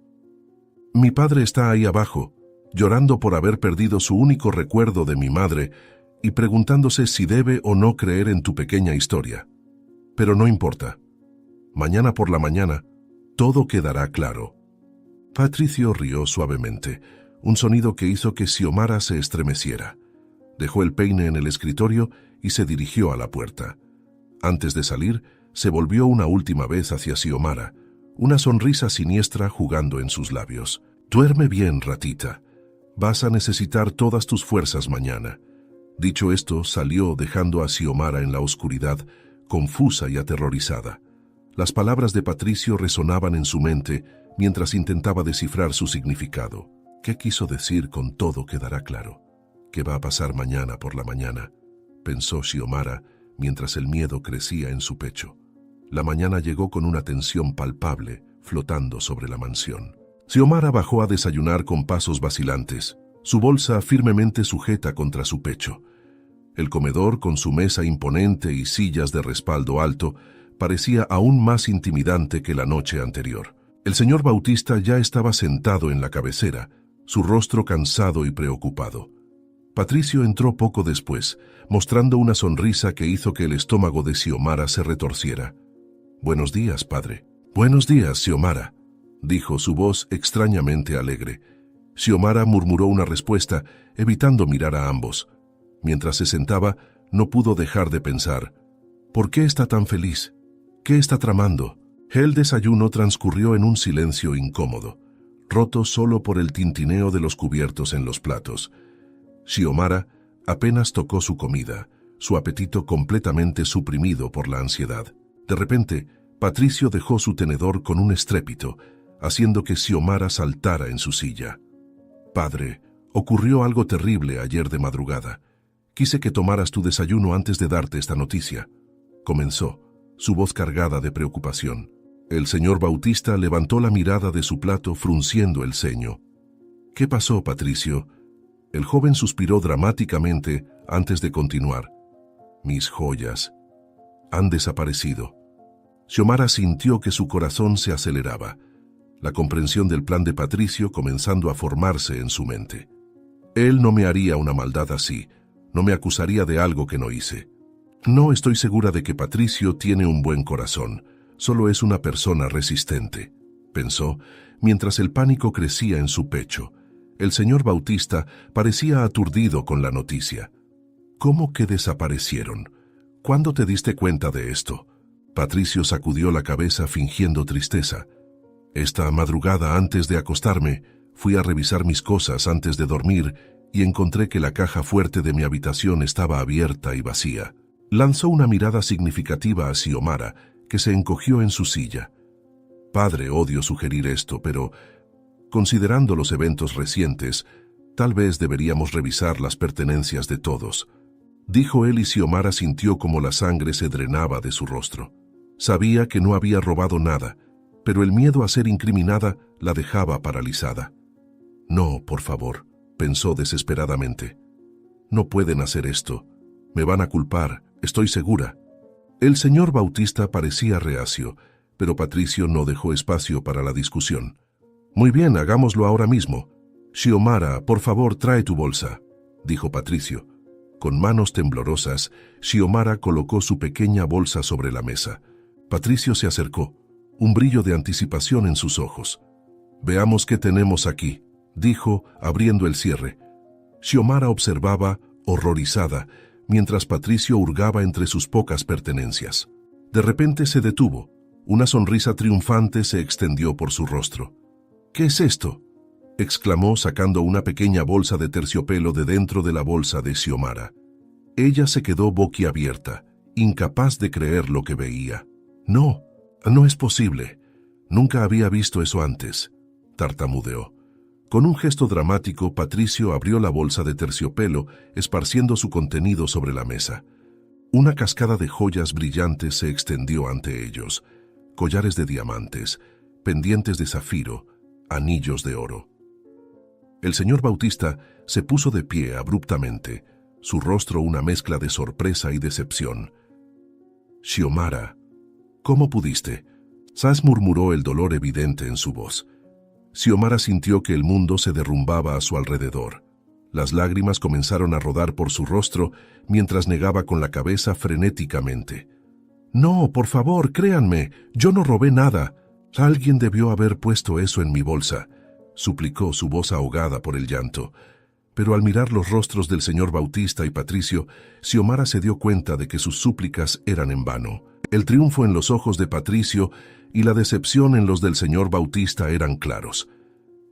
«Mi padre está ahí abajo, llorando por haber perdido su único recuerdo de mi madre y preguntándose si debe o no creer en tu pequeña historia. Pero no importa. Mañana por la mañana, todo quedará claro». Patricio rió suavemente, un sonido que hizo que Xiomara se estremeciera. Dejó el peine en el escritorio y se dirigió a la puerta. Antes de salir, se volvió una última vez hacia Xiomara, una sonrisa siniestra jugando en sus labios. «Duerme bien, ratita. Vas a necesitar todas tus fuerzas mañana». Dicho esto, salió dejando a Xiomara en la oscuridad, confusa y aterrorizada. Las palabras de Patricio resonaban en su mente mientras intentaba descifrar su significado. ¿Qué quiso decir con todo quedará claro? ¿Qué va a pasar mañana por la mañana?, pensó Xiomara mientras el miedo crecía en su pecho. La mañana llegó con una tensión palpable, flotando sobre la mansión. Xiomara bajó a desayunar con pasos vacilantes, su bolsa firmemente sujeta contra su pecho. El comedor, con su mesa imponente y sillas de respaldo alto, parecía aún más intimidante que la noche anterior. El señor Bautista ya estaba sentado en la cabecera, su rostro cansado y preocupado. Patricio entró poco después, mostrando una sonrisa que hizo que el estómago de Xiomara se retorciera. «Buenos días, padre». «Buenos días, Xiomara», dijo su voz extrañamente alegre. Xiomara murmuró una respuesta, evitando mirar a ambos. Mientras se sentaba, no pudo dejar de pensar: ¿por qué está tan feliz? ¿Qué está tramando? El desayuno transcurrió en un silencio incómodo, roto solo por el tintineo de los cubiertos en los platos. Xiomara apenas tocó su comida, su apetito completamente suprimido por la ansiedad. De repente, Patricio dejó su tenedor con un estrépito, haciendo que Xiomara saltara en su silla. «Padre, ocurrió algo terrible ayer de madrugada. Quise que tomaras tu desayuno antes de darte esta noticia», comenzó, su voz cargada de preocupación. El señor Bautista levantó la mirada de su plato frunciendo el ceño. «¿Qué pasó, Patricio?». El joven suspiró dramáticamente antes de continuar. «Mis joyas han desaparecido». Xiomara sintió que su corazón se aceleraba, la comprensión del plan de Patricio comenzando a formarse en su mente. «Él no me haría una maldad así, no me acusaría de algo que no hice. No estoy segura de que Patricio tiene un buen corazón, solo es una persona resistente», pensó, mientras el pánico crecía en su pecho. El señor Bautista parecía aturdido con la noticia. «¿Cómo que desaparecieron? ¿Cuándo te diste cuenta de esto?». Patricio sacudió la cabeza fingiendo tristeza. «Esta madrugada, antes de acostarme, fui a revisar mis cosas antes de dormir y encontré que la caja fuerte de mi habitación estaba abierta y vacía». Lanzó una mirada significativa a Xiomara, que se encogió en su silla. «Padre, odio sugerir esto, pero, considerando los eventos recientes, tal vez deberíamos revisar las pertenencias de todos», dijo él, y Xiomara sintió como la sangre se drenaba de su rostro. Sabía que no había robado nada, pero el miedo a ser incriminada la dejaba paralizada. «No, por favor», pensó desesperadamente. «No pueden hacer esto. Me van a culpar, estoy segura». El señor Bautista parecía reacio, pero Patricio no dejó espacio para la discusión. «Muy bien, hagámoslo ahora mismo. Xiomara, por favor, trae tu bolsa», dijo Patricio. Con manos temblorosas, Xiomara colocó su pequeña bolsa sobre la mesa. Patricio se acercó, un brillo de anticipación en sus ojos. «Veamos qué tenemos aquí», dijo, abriendo el cierre. Xiomara observaba, horrorizada, mientras Patricio hurgaba entre sus pocas pertenencias. De repente se detuvo. Una sonrisa triunfante se extendió por su rostro. «¿Qué es esto?», exclamó sacando una pequeña bolsa de terciopelo de dentro de la bolsa de Xiomara. Ella se quedó boquiabierta, incapaz de creer lo que veía. «No, no es posible. Nunca había visto eso antes», tartamudeó. Con un gesto dramático, Patricio abrió la bolsa de terciopelo, esparciendo su contenido sobre la mesa. Una cascada de joyas brillantes se extendió ante ellos: collares de diamantes, pendientes de zafiro, anillos de oro. El señor Bautista se puso de pie abruptamente, su rostro una mezcla de sorpresa y decepción. «Xiomara, ¿cómo pudiste?», Sas murmuró, el dolor evidente en su voz. Xiomara sintió que el mundo se derrumbaba a su alrededor. Las lágrimas comenzaron a rodar por su rostro mientras negaba con la cabeza frenéticamente. «No, por favor, créanme, yo no robé nada. Alguien debió haber puesto eso en mi bolsa», suplicó, su voz ahogada por el llanto. Pero al mirar los rostros del señor Bautista y Patricio, Xiomara se dio cuenta de que sus súplicas eran en vano. El triunfo en los ojos de Patricio y la decepción en los del señor Bautista eran claros.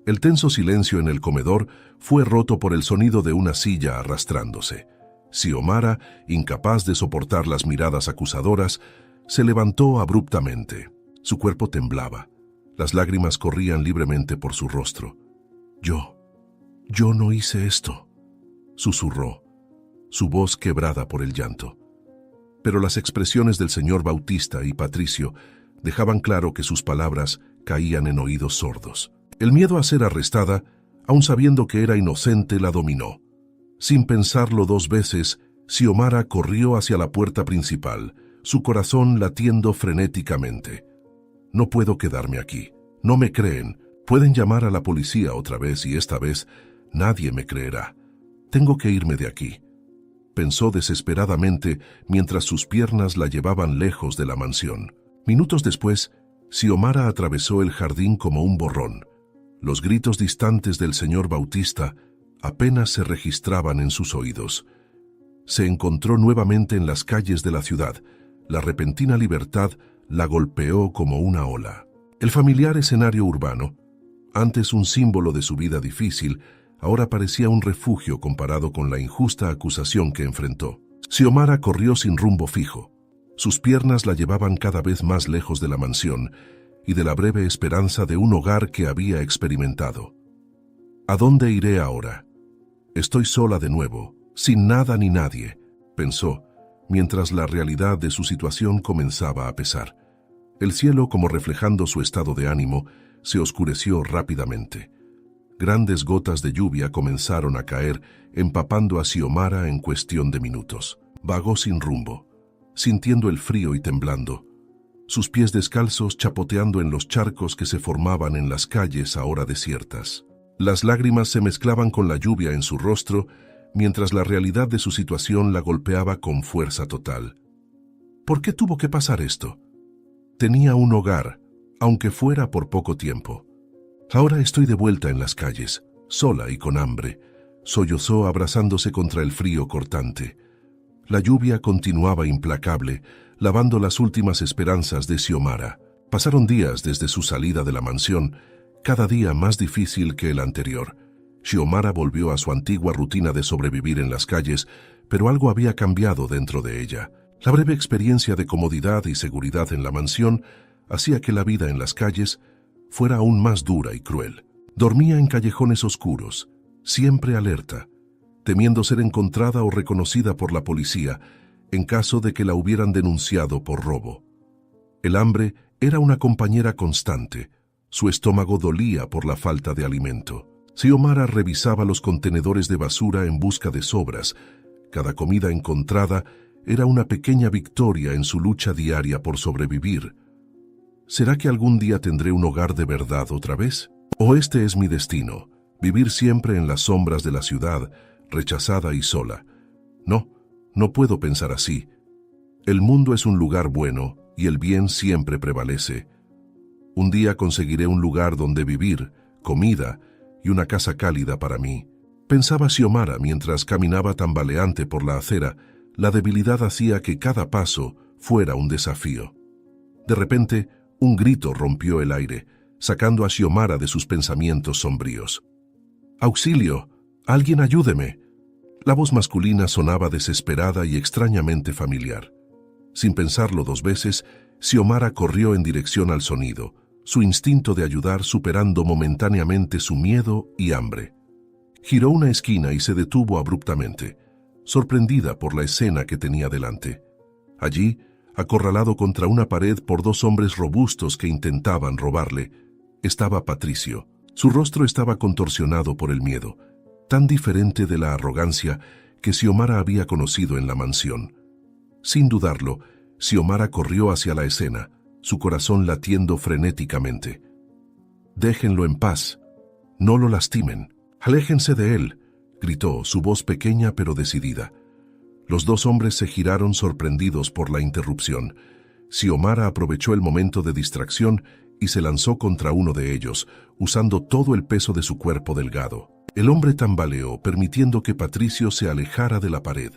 El tenso silencio en el comedor fue roto por el sonido de una silla arrastrándose. Xiomara, incapaz de soportar las miradas acusadoras, se levantó abruptamente. Su cuerpo temblaba. Las lágrimas corrían libremente por su rostro. Yo no hice esto, susurró, su voz quebrada por el llanto. Pero las expresiones del señor Bautista y Patricio dejaban claro que sus palabras caían en oídos sordos. El miedo a ser arrestada, aun sabiendo que era inocente, la dominó. Sin pensarlo dos veces, Xiomara corrió hacia la puerta principal, su corazón latiendo frenéticamente. No puedo quedarme aquí. No me creen. Pueden llamar a la policía otra vez y esta vez nadie me creerá. Tengo que irme de aquí. Pensó desesperadamente mientras sus piernas la llevaban lejos de la mansión. Minutos después, Xiomara atravesó el jardín como un borrón. Los gritos distantes del señor Bautista apenas se registraban en sus oídos. Se encontró nuevamente en las calles de la ciudad. La repentina libertad la golpeó como una ola. El familiar escenario urbano, antes un símbolo de su vida difícil, ahora parecía un refugio comparado con la injusta acusación que enfrentó. Xiomara corrió sin rumbo fijo. Sus piernas la llevaban cada vez más lejos de la mansión y de la breve esperanza de un hogar que había experimentado. ¿A dónde iré ahora? Estoy sola de nuevo, sin nada ni nadie, pensó, mientras la realidad de su situación comenzaba a pesar. El cielo, como reflejando su estado de ánimo, se oscureció rápidamente. Grandes gotas de lluvia comenzaron a caer, empapando a Xiomara en cuestión de minutos. Vagó sin rumbo, sintiendo el frío y temblando, sus pies descalzos chapoteando en los charcos que se formaban en las calles ahora desiertas. Las lágrimas se mezclaban con la lluvia en su rostro, mientras la realidad de su situación la golpeaba con fuerza total. ¿Por qué tuvo que pasar esto? Tenía un hogar, aunque fuera por poco tiempo. Ahora estoy de vuelta en las calles, sola y con hambre, sollozó abrazándose contra el frío cortante. La lluvia continuaba implacable, lavando las últimas esperanzas de Xiomara. Pasaron días desde su salida de la mansión, cada día más difícil que el anterior. Xiomara volvió a su antigua rutina de sobrevivir en las calles, pero algo había cambiado dentro de ella. La breve experiencia de comodidad y seguridad en la mansión hacía que la vida en las calles fuera aún más dura y cruel. Dormía en callejones oscuros, siempre alerta, temiendo ser encontrada o reconocida por la policía en caso de que la hubieran denunciado por robo. El hambre era una compañera constante, su estómago dolía por la falta de alimento. Xiomara revisaba los contenedores de basura en busca de sobras. Cada comida encontrada era una pequeña victoria en su lucha diaria por sobrevivir. ¿Será que algún día tendré un hogar de verdad otra vez? ¿O este es mi destino, vivir siempre en las sombras de la ciudad, rechazada y sola? No puedo pensar así. El mundo es un lugar bueno y el bien siempre prevalece. Un día conseguiré un lugar donde vivir, comida y una casa cálida para mí. Pensaba Xiomara mientras caminaba tambaleante por la acera. La debilidad hacía que cada paso fuera un desafío. De repente, un grito rompió el aire, sacando a Xiomara de sus pensamientos sombríos. ¡Auxilio! ¡Alguien ayúdeme! La voz masculina sonaba desesperada y extrañamente familiar. Sin pensarlo dos veces, Xiomara corrió en dirección al sonido, su instinto de ayudar superando momentáneamente su miedo y hambre. Giró una esquina y se detuvo abruptamente, sorprendida por la escena que tenía delante. Allí, acorralado contra una pared por dos hombres robustos que intentaban robarle, estaba Patricio. Su rostro estaba contorsionado por el miedo, tan diferente de la arrogancia que Xiomara había conocido en la mansión. Sin dudarlo, Xiomara corrió hacia la escena, su corazón latiendo frenéticamente. «Déjenlo en paz. No lo lastimen. Aléjense de él», gritó, su voz pequeña pero decidida. Los dos hombres se giraron sorprendidos por la interrupción. Xiomara aprovechó el momento de distracción y se lanzó contra uno de ellos, usando todo el peso de su cuerpo delgado. El hombre tambaleó, permitiendo que Patricio se alejara de la pared.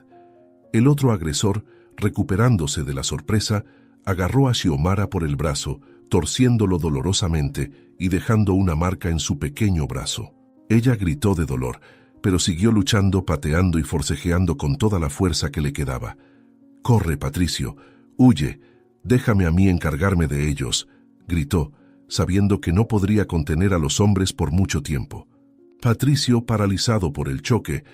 El otro agresor, recuperándose de la sorpresa, agarró a Xiomara por el brazo, torciéndolo dolorosamente y dejando una marca en su pequeño brazo. Ella gritó de dolor, pero siguió luchando, pateando y forcejeando con toda la fuerza que le quedaba. «Corre, Patricio, huye, déjame a mí encargarme de ellos», gritó, sabiendo que no podría contener a los hombres por mucho tiempo. Patricio, paralizado por el choque,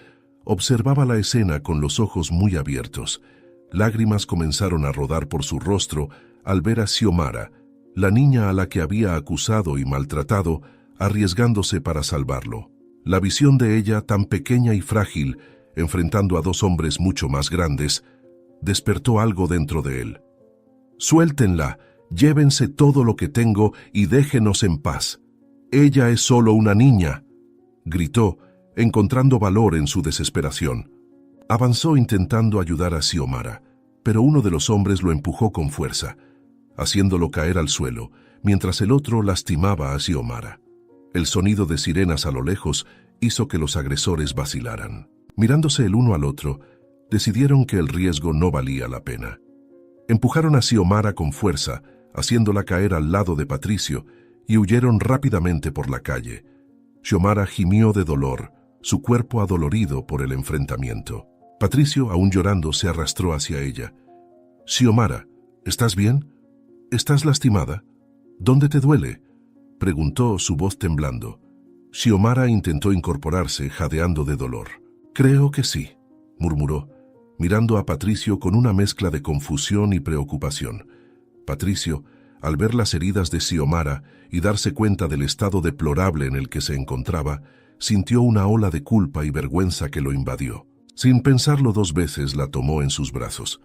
observaba la escena con los ojos muy abiertos. Lágrimas comenzaron a rodar por su rostro al ver a Xiomara, la niña a la que había acusado y maltratado, arriesgándose para salvarlo. La visión de ella, tan pequeña y frágil, enfrentando a dos hombres mucho más grandes, despertó algo dentro de él. «Suéltenla, llévense todo lo que tengo y déjenos en paz. Ella es solo una niña», gritó, encontrando valor en su desesperación. Avanzó intentando ayudar a Xiomara, pero uno de los hombres lo empujó con fuerza, haciéndolo caer al suelo, mientras el otro lastimaba a Xiomara. El sonido de sirenas a lo lejos hizo que los agresores vacilaran. Mirándose el uno al otro, decidieron que el riesgo no valía la pena. Empujaron a Xiomara con fuerza, haciéndola caer al lado de Patricio, y huyeron rápidamente por la calle. Xiomara gimió de dolor, su cuerpo adolorido por el enfrentamiento. Patricio, aún llorando, se arrastró hacia ella. «Xiomara, ¿estás bien? ¿Estás lastimada? ¿Dónde te duele?», preguntó, su voz temblando. Xiomara intentó incorporarse, jadeando de dolor. «Creo que sí», murmuró, mirando a Patricio con una mezcla de confusión y preocupación. Patricio, al ver las heridas de Xiomara y darse cuenta del estado deplorable en el que se encontraba, sintió una ola de culpa y vergüenza que lo invadió. Sin pensarlo dos veces, la tomó en sus brazos.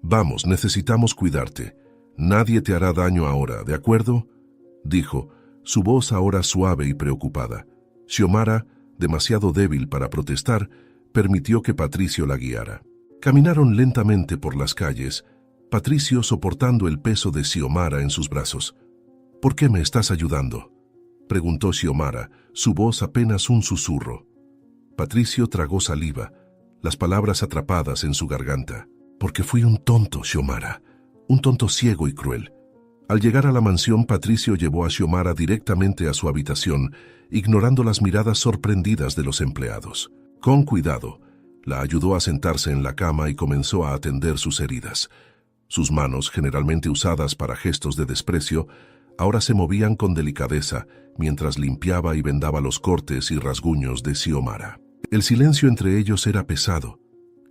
«Vamos, necesitamos cuidarte. Nadie te hará daño ahora, ¿de acuerdo?», dijo, su voz ahora suave y preocupada. Xiomara, demasiado débil para protestar, permitió que Patricio la guiara. Caminaron lentamente por las calles, Patricio soportando el peso de Xiomara en sus brazos. «¿Por qué me estás ayudando?», preguntó Xiomara, su voz apenas un susurro. Patricio tragó saliva, las palabras atrapadas en su garganta. «Porque fui un tonto, Xiomara, un tonto ciego y cruel». Al llegar a la mansión, Patricio llevó a Xiomara directamente a su habitación, ignorando las miradas sorprendidas de los empleados. Con cuidado, la ayudó a sentarse en la cama y comenzó a atender sus heridas. Sus manos, generalmente usadas para gestos de desprecio, ahora se movían con delicadeza mientras limpiaba y vendaba los cortes y rasguños de Xiomara. El silencio entre ellos era pesado,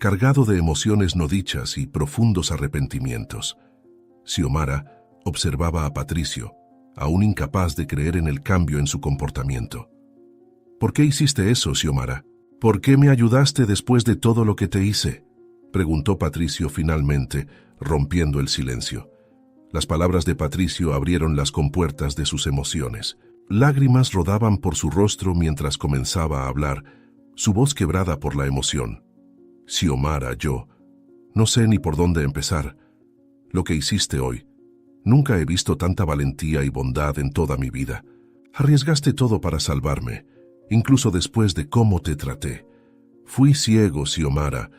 cargado de emociones no dichas y profundos arrepentimientos. Xiomara observaba a Patricio, aún incapaz de creer en el cambio en su comportamiento. «¿Por qué hiciste eso, Xiomara? ¿Por qué me ayudaste después de todo lo que te hice?», preguntó Patricio finalmente, rompiendo el silencio. Las palabras de Patricio abrieron las compuertas de sus emociones. Lágrimas rodaban por su rostro mientras comenzaba a hablar, su voz quebrada por la emoción. «Xiomara, yo no sé ni por dónde empezar. Lo que hiciste hoy, nunca he visto tanta valentía y bondad en toda mi vida. Arriesgaste todo para salvarme, incluso después de cómo te traté. Fui ciego, Xiomara,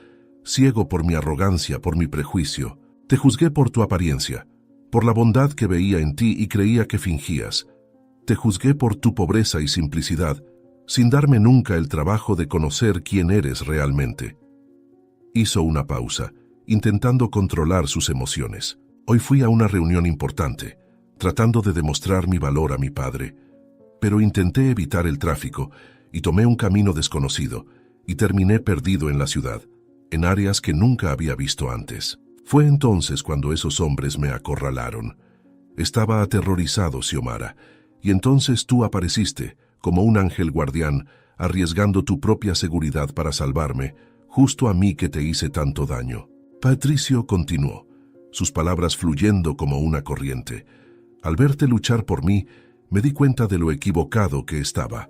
ciego por mi arrogancia, por mi prejuicio. Te juzgué por tu apariencia, por la bondad que veía en ti y creía que fingías. Te juzgué por tu pobreza y simplicidad, sin darme nunca el trabajo de conocer quién eres realmente». Hizo una pausa, intentando controlar sus emociones. «Hoy fui a una reunión importante, tratando de demostrar mi valor a mi padre, pero intenté evitar el tráfico y tomé un camino desconocido y terminé perdido en la ciudad, en áreas que nunca había visto antes. Fue entonces cuando esos hombres me acorralaron. Estaba aterrorizado, Xiomara, y entonces tú apareciste, como un ángel guardián, arriesgando tu propia seguridad para salvarme, justo a mí que te hice tanto daño». Patricio continuó, sus palabras fluyendo como una corriente. «Al verte luchar por mí, me di cuenta de lo equivocado que estaba.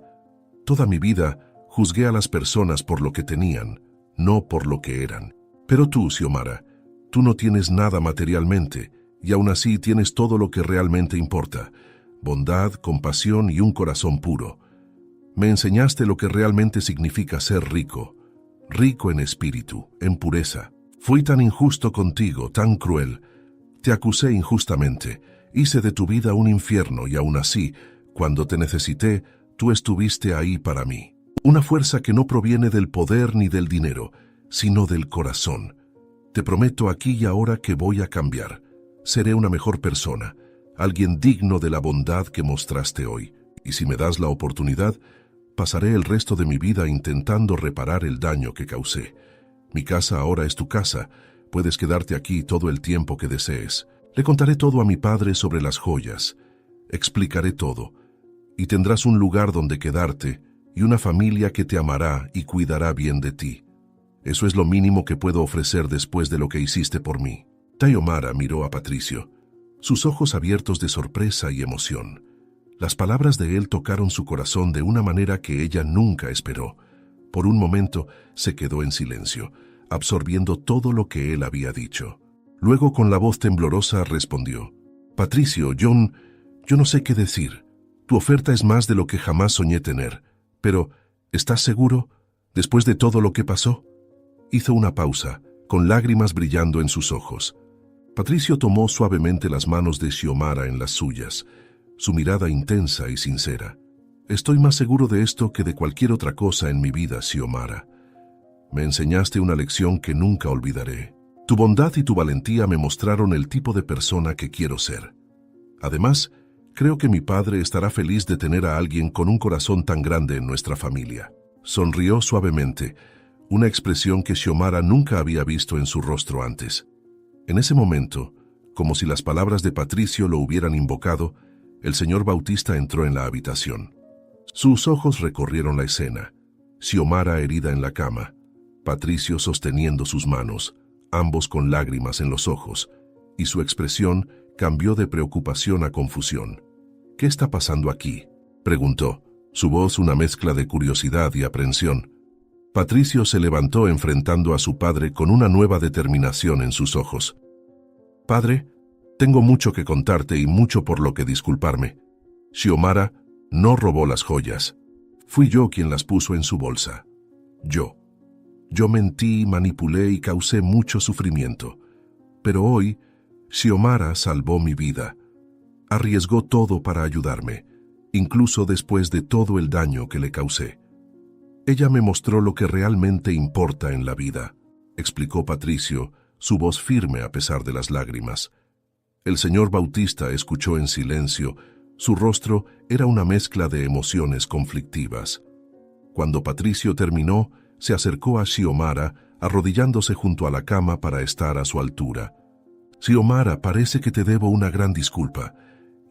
Toda mi vida juzgué a las personas por lo que tenían, no por lo que eran. Pero tú, Xiomara, tú no tienes nada materialmente, y aún así tienes todo lo que realmente importa: bondad, compasión y un corazón puro. Me enseñaste lo que realmente significa ser rico, rico en espíritu, en pureza. Fui tan injusto contigo, tan cruel. Te acusé injustamente, hice de tu vida un infierno y aún así, cuando te necesité, tú estuviste ahí para mí. Una fuerza que no proviene del poder ni del dinero, sino del corazón. Te prometo aquí y ahora que voy a cambiar. Seré una mejor persona, alguien digno de la bondad que mostraste hoy. Y si me das la oportunidad, pasaré el resto de mi vida intentando reparar el daño que causé. Mi casa ahora es tu casa. Puedes quedarte aquí todo el tiempo que desees. Le contaré todo a mi padre sobre las joyas. Explicaré todo. Y tendrás un lugar donde quedarte y una familia que te amará y cuidará bien de ti. Eso es lo mínimo que puedo ofrecer después de lo que hiciste por mí. Xiomara miró a Patricio, sus ojos abiertos de sorpresa y emoción. Las palabras de él tocaron su corazón de una manera que ella nunca esperó. Por un momento se quedó en silencio, absorbiendo todo lo que él había dicho. Luego, con la voz temblorosa, respondió: «Patricio, yo no sé qué decir. Tu oferta es más de lo que jamás soñé tener. Pero, ¿estás seguro? Después de todo lo que pasó». Hizo una pausa, con lágrimas brillando en sus ojos. Patricio tomó suavemente las manos de Xiomara en las suyas, su mirada intensa y sincera. «Estoy más seguro de esto que de cualquier otra cosa en mi vida, Xiomara. Me enseñaste una lección que nunca olvidaré. Tu bondad y tu valentía me mostraron el tipo de persona que quiero ser. Además, creo que mi padre estará feliz de tener a alguien con un corazón tan grande en nuestra familia». Sonrió suavemente, una expresión que Xiomara nunca había visto en su rostro antes. En ese momento, como si las palabras de Patricio lo hubieran invocado, el señor Bautista entró en la habitación. Sus ojos recorrieron la escena. Xiomara herida en la cama, Patricio sosteniendo sus manos, ambos con lágrimas en los ojos, y su expresión cambió de preocupación a confusión. «¿Qué está pasando aquí?», preguntó, su voz una mezcla de curiosidad y aprensión. Patricio se levantó enfrentando a su padre con una nueva determinación en sus ojos. «Padre, tengo mucho que contarte y mucho por lo que disculparme. Xiomara no robó las joyas. Fui yo quien las puso en su bolsa. Yo mentí, manipulé y causé mucho sufrimiento. Pero hoy, Xiomara salvó mi vida. Arriesgó todo para ayudarme, incluso después de todo el daño que le causé. Ella me mostró lo que realmente importa en la vida», explicó Patricio, su voz firme a pesar de las lágrimas. El señor Bautista escuchó en silencio. Su rostro era una mezcla de emociones conflictivas. Cuando Patricio terminó, se acercó a Xiomara, arrodillándose junto a la cama para estar a su altura. «Xiomara, parece que te debo una gran disculpa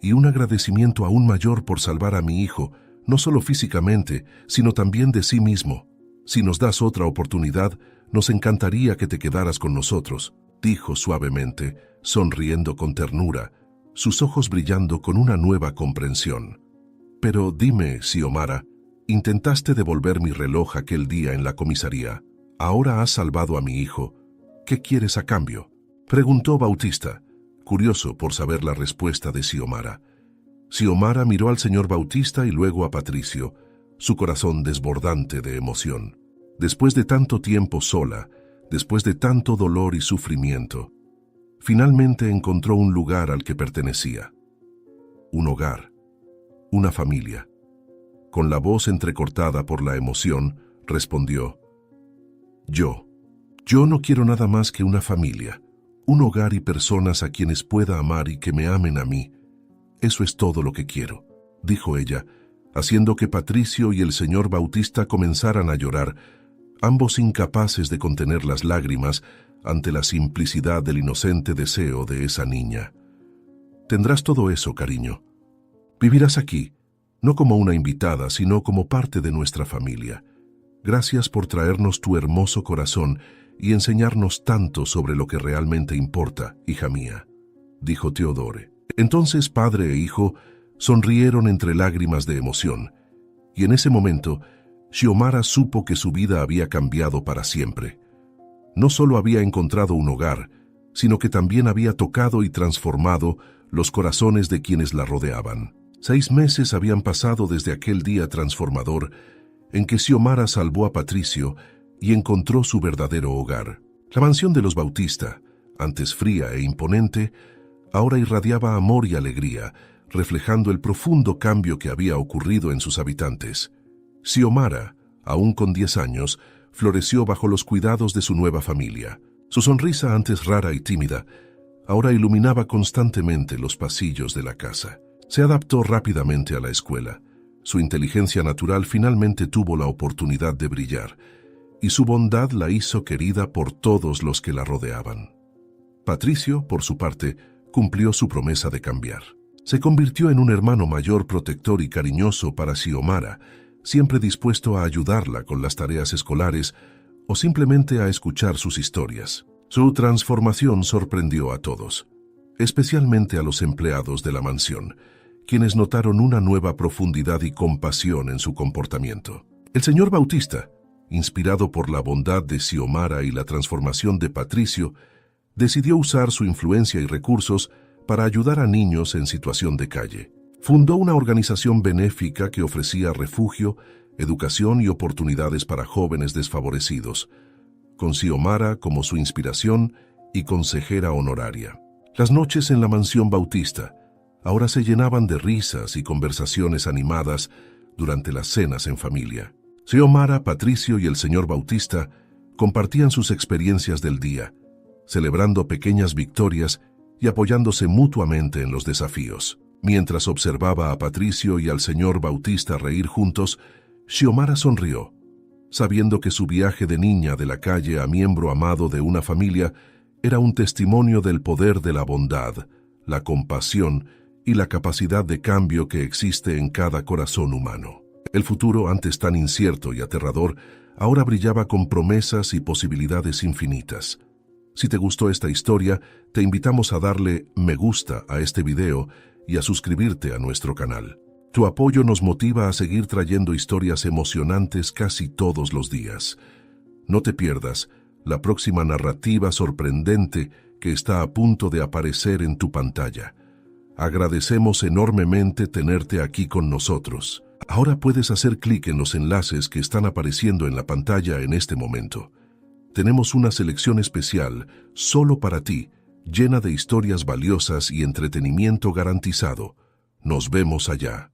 y un agradecimiento aún mayor por salvar a mi hijo, no solo físicamente, sino también de sí mismo. Si nos das otra oportunidad, nos encantaría que te quedaras con nosotros», dijo suavemente, sonriendo con ternura, sus ojos brillando con una nueva comprensión. «Pero dime, Xiomara, intentaste devolver mi reloj aquel día en la comisaría. Ahora has salvado a mi hijo. ¿Qué quieres a cambio?», preguntó Bautista, curioso por saber la respuesta de Xiomara. Xiomara miró al señor Bautista y luego a Patricio, su corazón desbordante de emoción. Después de tanto tiempo sola, después de tanto dolor y sufrimiento, finalmente encontró un lugar al que pertenecía. Un hogar, una familia. Con la voz entrecortada por la emoción, respondió: Yo no quiero nada más que una familia, un hogar y personas a quienes pueda amar y que me amen a mí. Eso es todo lo que quiero», dijo ella, haciendo que Patricio y el señor Bautista comenzaran a llorar, ambos incapaces de contener las lágrimas ante la simplicidad del inocente deseo de esa niña. «Tendrás todo eso, cariño. Vivirás aquí, no como una invitada, sino como parte de nuestra familia. Gracias por traernos tu hermoso corazón y enseñarnos tanto sobre lo que realmente importa, hija mía», dijo Teodore. Entonces padre e hijo sonrieron entre lágrimas de emoción, y en ese momento Xiomara supo que su vida había cambiado para siempre. No solo había encontrado un hogar, sino que también había tocado y transformado los corazones de quienes la rodeaban. 6 meses habían pasado desde aquel día transformador en que Xiomara salvó a Patricio y encontró su verdadero hogar. La mansión de los Bautista, antes fría e imponente, ahora irradiaba amor y alegría, reflejando el profundo cambio que había ocurrido en sus habitantes. Xiomara, aún con 10 años, floreció bajo los cuidados de su nueva familia. Su sonrisa, antes rara y tímida, ahora iluminaba constantemente los pasillos de la casa. Se adaptó rápidamente a la escuela. Su inteligencia natural finalmente tuvo la oportunidad de brillar, y su bondad la hizo querida por todos los que la rodeaban. Patricio, por su parte, cumplió su promesa de cambiar. Se convirtió en un hermano mayor protector y cariñoso para Xiomara, siempre dispuesto a ayudarla con las tareas escolares o simplemente a escuchar sus historias. Su transformación sorprendió a todos, especialmente a los empleados de la mansión, quienes notaron una nueva profundidad y compasión en su comportamiento. El señor Bautista, inspirado por la bondad de Xiomara y la transformación de Patricio, decidió usar su influencia y recursos para ayudar a niños en situación de calle. Fundó una organización benéfica que ofrecía refugio, educación y oportunidades para jóvenes desfavorecidos, con Xiomara como su inspiración y consejera honoraria. Las noches en la mansión Bautista ahora se llenaban de risas y conversaciones animadas durante las cenas en familia. Xiomara, Patricio y el señor Bautista compartían sus experiencias del día, celebrando pequeñas victorias y apoyándose mutuamente en los desafíos. Mientras observaba a Patricio y al señor Bautista reír juntos, Xiomara sonrió, sabiendo que su viaje de niña de la calle a miembro amado de una familia era un testimonio del poder de la bondad, la compasión y la capacidad de cambio que existe en cada corazón humano. El futuro, antes tan incierto y aterrador, ahora brillaba con promesas y posibilidades infinitas. Si te gustó esta historia, te invitamos a darle me gusta a este video y a suscribirte a nuestro canal. Tu apoyo nos motiva a seguir trayendo historias emocionantes casi todos los días. No te pierdas la próxima narrativa sorprendente que está a punto de aparecer en tu pantalla. Agradecemos enormemente tenerte aquí con nosotros. Ahora puedes hacer clic en los enlaces que están apareciendo en la pantalla en este momento. Tenemos una selección especial solo para ti, llena de historias valiosas y entretenimiento garantizado. Nos vemos allá.